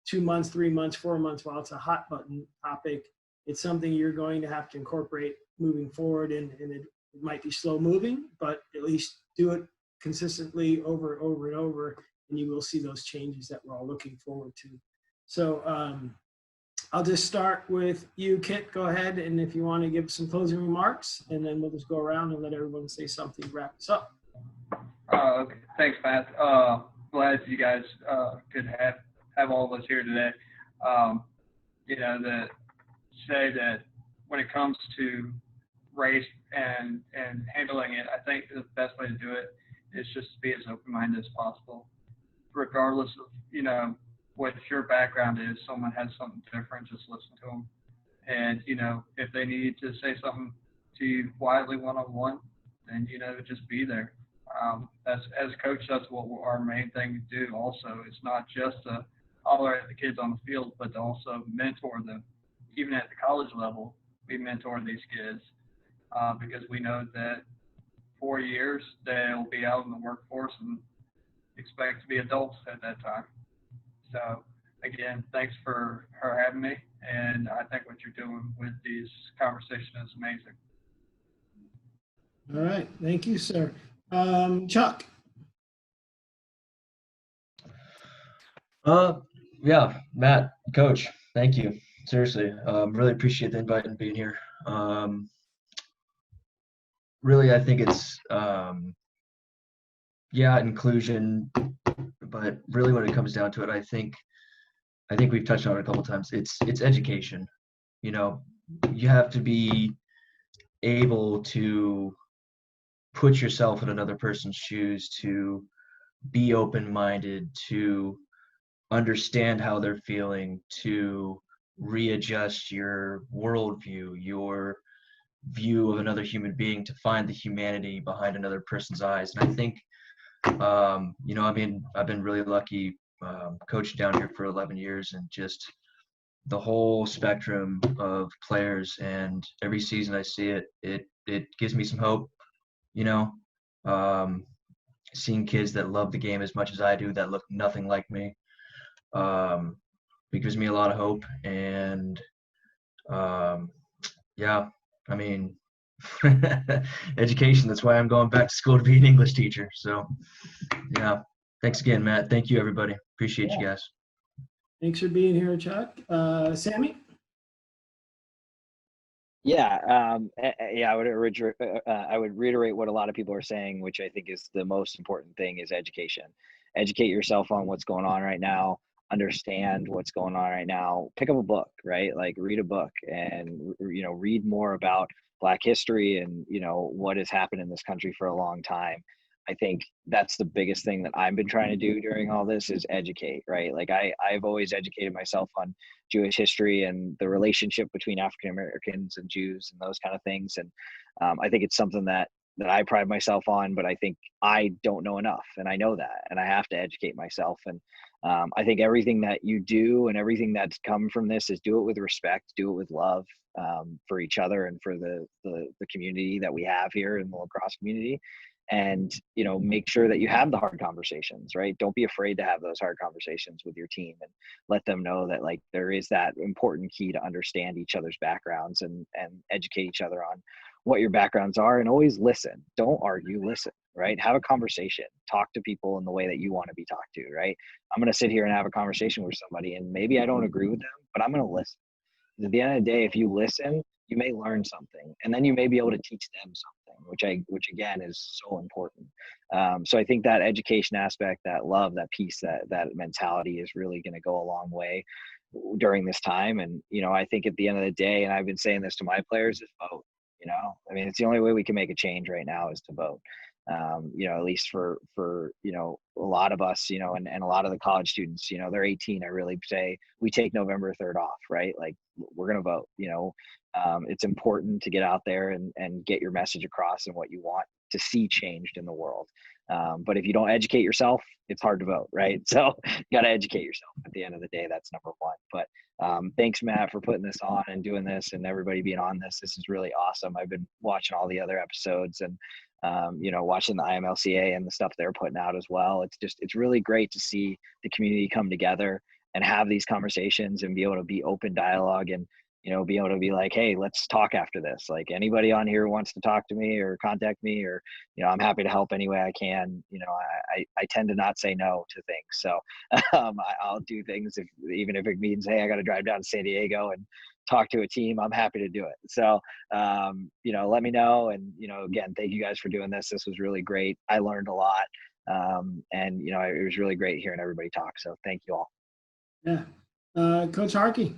2 months, 3 months, 4 months while it's a hot button topic. It's something you're going to have to incorporate moving forward, and it might be slow moving, but at least do it consistently over and over, and you will see those changes that we're all looking forward to. So I'll just start with you, Kit. Go ahead, and if you want to give some closing remarks, and then we'll just go around and let everyone say something to wrap us up. Okay. Thanks, Matt. Glad you guys could have all of us here today. That say that when it comes to race and handling it, I think the best way to do it is just to be as open-minded as possible, regardless of what your background is. Someone has something different, just listen to them. And if they need to say something to you quietly one-on-one, then just be there. As a coach, that's what our main thing to do. Also, it's not just to holler at the kids on the field, but to also mentor them. Even at the college level, we mentor these kids because we know that 4 years they'll be out in the workforce and expect to be adults at that time. So again, thanks for having me, and I think what you're doing with these conversations is amazing. All right, thank you, sir. Chuck. Yeah, Matt, Coach, thank you. Seriously, really appreciate the invite and being here. Really, I think it's inclusion, but really when it comes down to it, I think we've touched on it a couple of times. It's education. You have to be able to put yourself in another person's shoes, to be open-minded, to understand how they're feeling, to readjust your worldview, your view of another human being, to find the humanity behind another person's eyes. And I think, I've been really lucky coaching down here for 11 years, and just the whole spectrum of players. And every season I see it gives me some hope. seeing kids that love the game as much as I do that look nothing like me. It gives me a lot of hope. And yeah, I mean, education, that's why I'm going back to school to be an English teacher. So yeah, thanks again, Matt. Thank you, everybody. Appreciate you guys. Thanks for being here, Chuck. Sammy? Yeah, I would reiterate what a lot of people are saying, which I think is the most important thing is education. Educate yourself on what's going on right now. Understand what's going on right now. Pick up a book, right? Like read a book and read more about Black history and what has happened in this country for a long time. I think that's the biggest thing that I've been trying to do during all this is educate, right? Like I've always educated myself on Jewish history and the relationship between African Americans and Jews and those kind of things. And I think it's something that I pride myself on, but I think I don't know enough, and I know that, and I have to educate myself. And I think everything that you do and everything that's come from this is do it with respect, do it with love for each other and for the community that we have here in the lacrosse community. And make sure that you have the hard conversations, right? Don't be afraid to have those hard conversations with your team and let them know that like there is that important key to understand each other's backgrounds and educate each other on what your backgrounds are, and always listen. Don't argue, listen, right? Have a conversation, talk to people in the way that you want to be talked to, right? I'm going to sit here and have a conversation with somebody and maybe I don't agree with them, but I'm going to listen. At the end of the day, if you listen, you may learn something, and then you may be able to teach them something, which again is so important. So I think that education aspect, that love, that peace, that mentality is really going to go a long way during this time. And I think at the end of the day, and I've been saying this to my players, is vote. I mean, it's the only way we can make a change right now is to vote. At least for a lot of us, and a lot of the college students, they're 18. I really say we take November 3rd off, right? Like we're going to vote, it's important to get out there and get your message across and what you want to see changed in the world. But if you don't educate yourself, it's hard to vote, right? So you got to educate yourself at the end of the day. That's number one. But thanks, Matt, for putting this on and doing this and everybody being on this. This is really awesome. I've been watching all the other episodes and watching the IMLCA and the stuff they're putting out as well. It's really great to see the community come together and have these conversations and be able to be open dialogue and, be able to be like, hey, let's talk after this. Like anybody on here who wants to talk to me or contact me or, I'm happy to help any way I can. I tend to not say no to things. So I'll do things even if it means, hey, I got to drive down to San Diego and talk to a team, I'm happy to do it. So, let me know. And, again, thank you guys for doing this. This was really great. I learned a lot. And, it was really great hearing everybody talk. So thank you all. Yeah. Coach Harkey.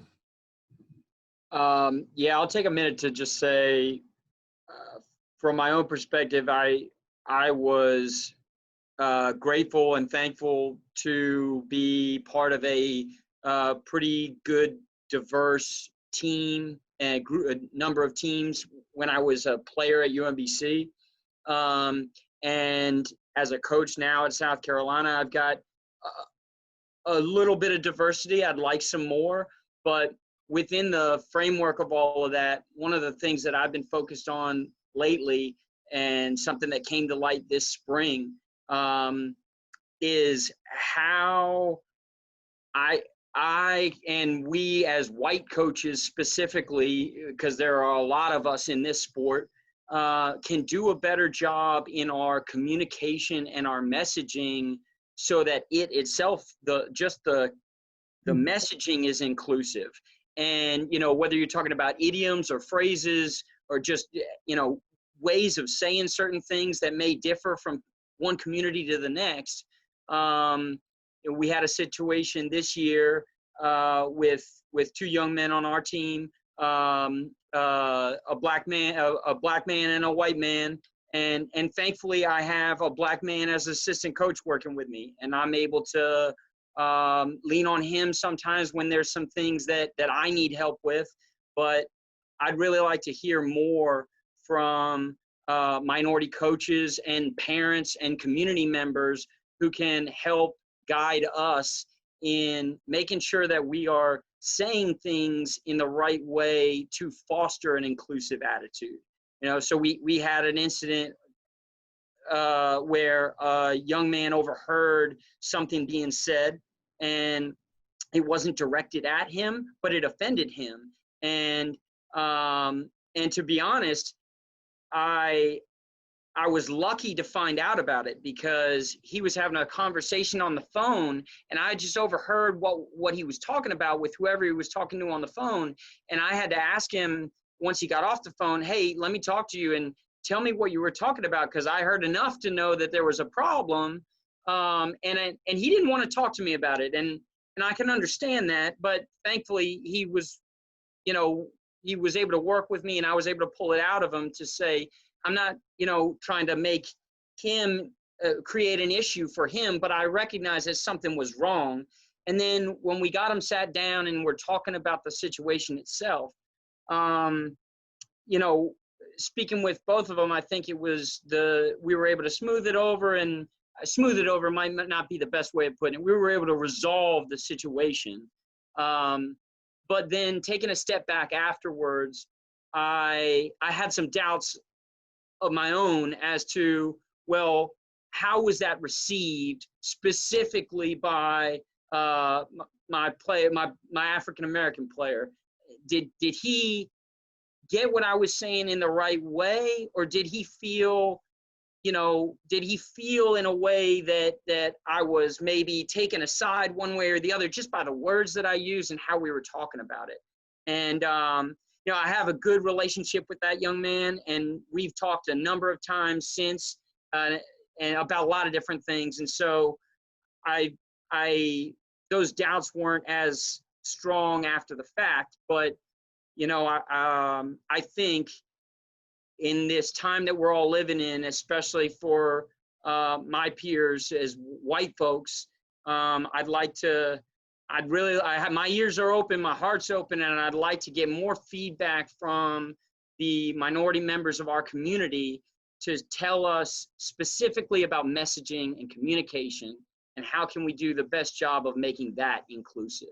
I'll take a minute to just say, from my own perspective, I was grateful and thankful to be part of a pretty good, diverse team and a number of teams when I was a player at UMBC. And as a coach now at South Carolina, I've got a little bit of diversity. I'd like some more, but within the framework of all of that, one of the things that I've been focused on lately and something that came to light this spring is how I and we as white coaches specifically, because there are a lot of us in this sport, can do a better job in our communication and our messaging so that it itself, the messaging is inclusive. And, whether you're talking about idioms or phrases or just, ways of saying certain things that may differ from one community to the next. We had a situation this year with two young men on our team, a black man and a white man. And thankfully I have a black man as assistant coach working with me, and I'm able to lean on him sometimes when there's some things that I need help with. But I'd really like to hear more from minority coaches and parents and community members who can help guide us in making sure that we are saying things in the right way to foster an inclusive attitude. So we had an incident where a young man overheard something being said, and it wasn't directed at him, but it offended him. And to be honest, I was lucky to find out about it, because he was having a conversation on the phone, and I just overheard what he was talking about with whoever he was talking to on the phone. And I had to ask him once he got off the phone, hey, let me talk to you and tell me what you were talking about, because I heard enough to know that there was a problem. And he didn't want to talk to me about it. And I can understand that, but thankfully he was, he was able to work with me, and I was able to pull it out of him to say, I'm not, trying to make him create an issue for him, but I recognized that something was wrong. And then when we got him sat down and we're talking about the situation itself, speaking with both of them, I think it was we were able to smooth it over, and smooth it over might not be the best way of putting it. We were able to resolve the situation. But then taking a step back afterwards, I had some doubts of my own as to, well, how was that received specifically by my African-American player? Did he get what I was saying in the right way, or did he feel, in a way that I was maybe taken aside one way or the other just by the words that I used and how we were talking about it? And I have a good relationship with that young man, and we've talked a number of times since, and about a lot of different things. And so those doubts weren't as strong after the fact, but I think in this time that we're all living in, especially for my peers as white folks, my ears are open, my heart's open, and I'd like to get more feedback from the minority members of our community to tell us specifically about messaging and communication, and how can we do the best job of making that inclusive.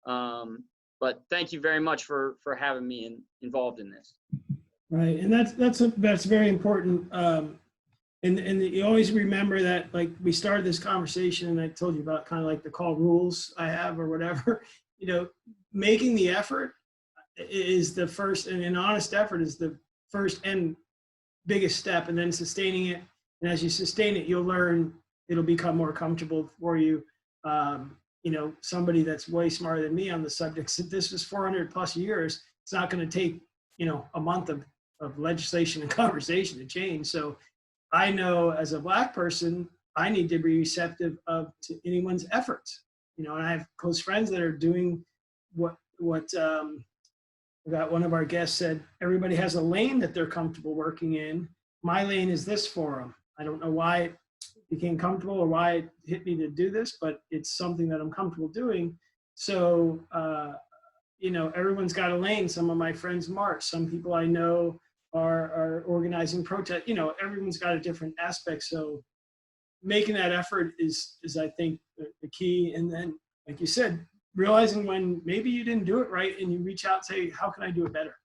But thank you very much for having me involved in this. Right, and that's very important. And you always remember that, like, we started this conversation and I told you about kind of like the call rules I have or whatever, making the effort is the first, and an honest effort is the first and biggest step, and then sustaining it. And as you sustain it, you'll learn, it'll become more comfortable for you. Somebody that's way smarter than me on the subject said this was 400 plus years. It's not going to take, a month of legislation and conversation to change. So I know as a Black person, I need to be receptive to anyone's efforts, and I have close friends that are doing what got one of our guests said, everybody has a lane that they're comfortable working in. My lane is this forum. I don't know why it became comfortable or why it hit me to do this, but it's something that I'm comfortable doing. So, everyone's got a lane. Some of my friends march. Some people I know are organizing protest. Everyone's got a different aspect. So making that effort is I think the key. And then, like you said, realizing when maybe you didn't do it right, and you reach out and say, how can I do it better?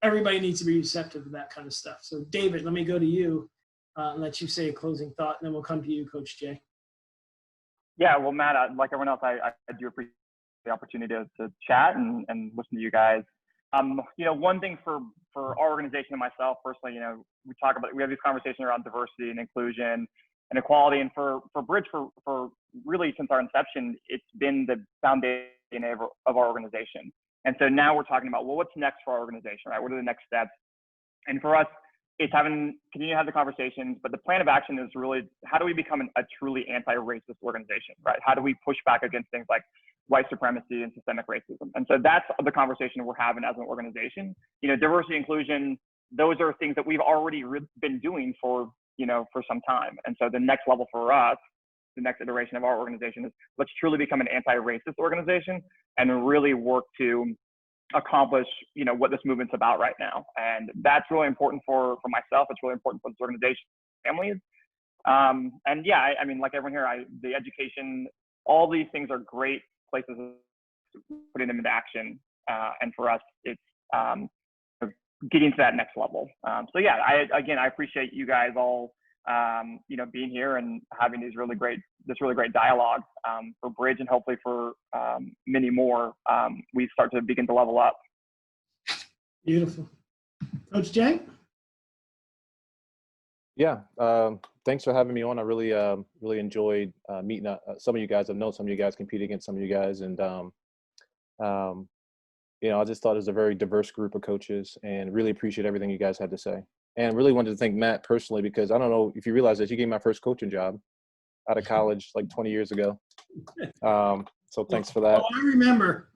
Everybody needs to be receptive to that kind of stuff. So David, let me go to you and let you say a closing thought, and then we'll come to you, Coach Jay. Yeah, well, Matt, like everyone else, I do appreciate the opportunity to chat and listen to you guys. One thing for our organization and myself personally, we have these conversations around diversity and inclusion and equality, and for Bridge, for really since our inception, it's been the foundation of our organization. And so now we're talking about, well, what's next for our organization, right? What are the next steps? And for us, it's continue to have the conversations, but the plan of action is really, how do we become a truly anti-racist organization, right? How do we push back against things like white supremacy and systemic racism? And so that's the conversation we're having as an organization. Diversity, inclusion, those are things that we've already been doing for some time. And so the next level for us, the next iteration of our organization is, let's truly become an anti-racist organization and really work to accomplish, what this movement's about right now. And that's really important for myself. It's really important for this organization, families. And yeah, like everyone here, the education, all these things are great places of putting them into action. And for us, it's getting to that next level. So yeah, I appreciate you guys all, being here and having this really great dialogue for Bridge, and hopefully for many more. We start to begin to level up. Beautiful. Coach Jay? Yeah, thanks for having me on. I really enjoyed meeting some of you guys. I've known some of you guys, compete against some of you guys, and I just thought it was a very diverse group of coaches, and really appreciate everything you guys had to say. And really wanted to thank Matt personally, because I don't know if you realize that you gave me my first coaching job out of college like 20 years ago. So thanks for that. Oh, I remember.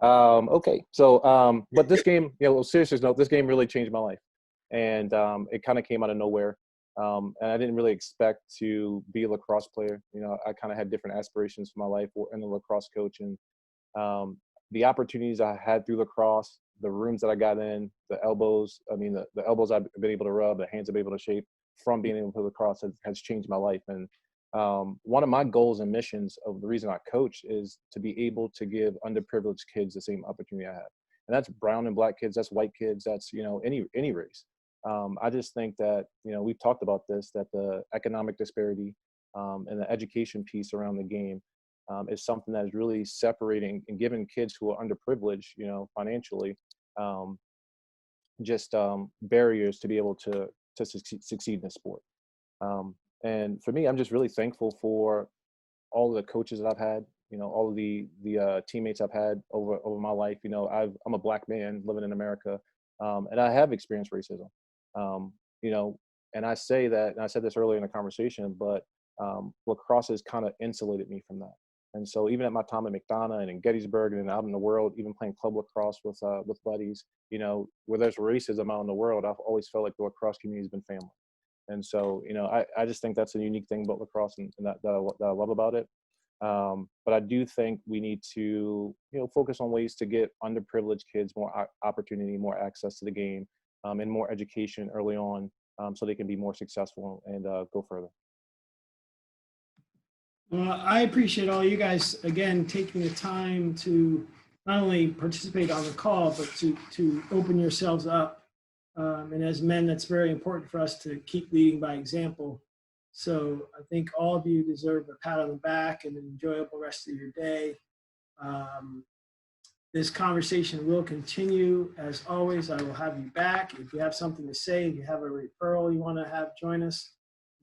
Okay, so but this game, seriously note, this game really changed my life, and it kind of came out of nowhere, and I didn't really expect to be a lacrosse player. I kind of had different aspirations for my life and a lacrosse coach, and the opportunities I had through lacrosse, the rooms that I got in, the elbows, the elbows I've been able to rub, the hands I've been able to shape from being able to play lacrosse has changed my life. And one of my goals and missions of the reason I coach is to be able to give underprivileged kids the same opportunity I have. And that's brown and black kids, that's white kids, that's, any race. I just think that, we've talked about this, that the economic disparity and the education piece around the game is something that is really separating and giving kids who are underprivileged, financially, barriers to be able to succeed in the sport. And for me, I'm just really thankful for all of the coaches that I've had, all of the teammates I've had over my life. I'm a black man living in America, and I have experienced racism. And I say that, and I said this earlier in the conversation, but lacrosse has kind of insulated me from that. And so even at my time at McDonough and in Gettysburg and out in the world, even playing club lacrosse with buddies, where there's racism out in the world, I've always felt like the lacrosse community has been family. And so, I just think that's a unique thing about lacrosse and that I love about it. But I do think we need to, focus on ways to get underprivileged kids more opportunity, more access to the game, and more education early on, so they can be more successful and go further. Well, I appreciate all you guys, again, taking the time to not only participate on the call, but to open yourselves up. And as men, that's very important for us to keep leading by example. So I think all of you deserve a pat on the back and an enjoyable rest of your day. This conversation will continue. As always, I will have you back. If you have something to say, if you have a referral you want to have join us,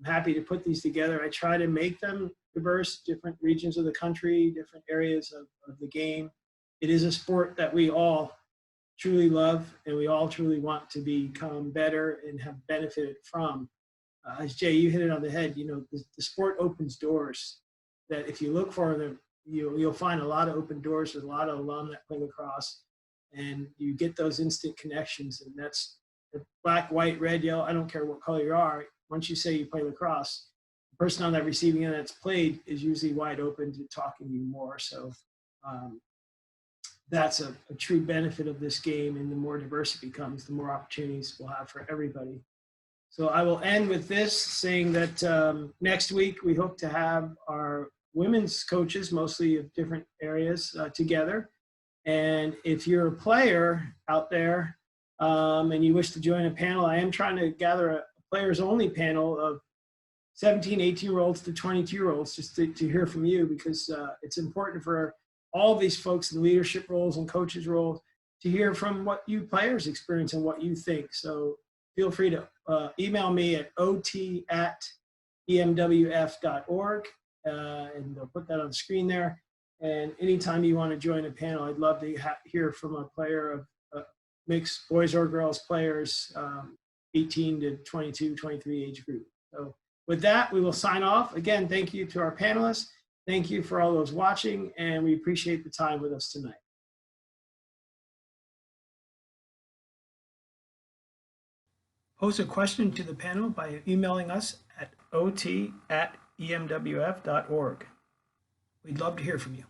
I'm happy to put these together. I try to make them diverse, different regions of the country, different areas of the game. It is a sport that we all truly love, and we all truly want to become better and have benefited from. As Jay, you hit it on the head, the sport opens doors that if you look for them, you'll find a lot of open doors with a lot of alum that play lacrosse, and you get those instant connections. And that's black, white, red, yellow, I don't care what color you are. Once you say you play lacrosse, the person on that receiving end that's played is usually wide open to talking to you more. So that's a true benefit of this game, and the more diverse it becomes, the more opportunities we'll have for everybody. So I will end with this, saying that next week we hope to have our women's coaches, mostly of different areas, together. And if you're a player out there and you wish to join a panel, I am trying to gather a players-only panel of 17, 18-year-olds to 22-year-olds just to hear from you, because it's important for all of these folks in leadership roles and coaches roles to hear from what you players experience and what you think. So feel free to email me at ot@emwf.org, and they'll put that on the screen there. And anytime you want to join a panel, I'd love to hear from a player of mixed boys or girls players, 18 to 22, 23 age group. So with that, we will sign off. Again, thank you to our panelists. Thank you for all those watching, and we appreciate the time with us tonight. Pose a question to the panel by emailing us at ot@emwf.org. We'd love to hear from you.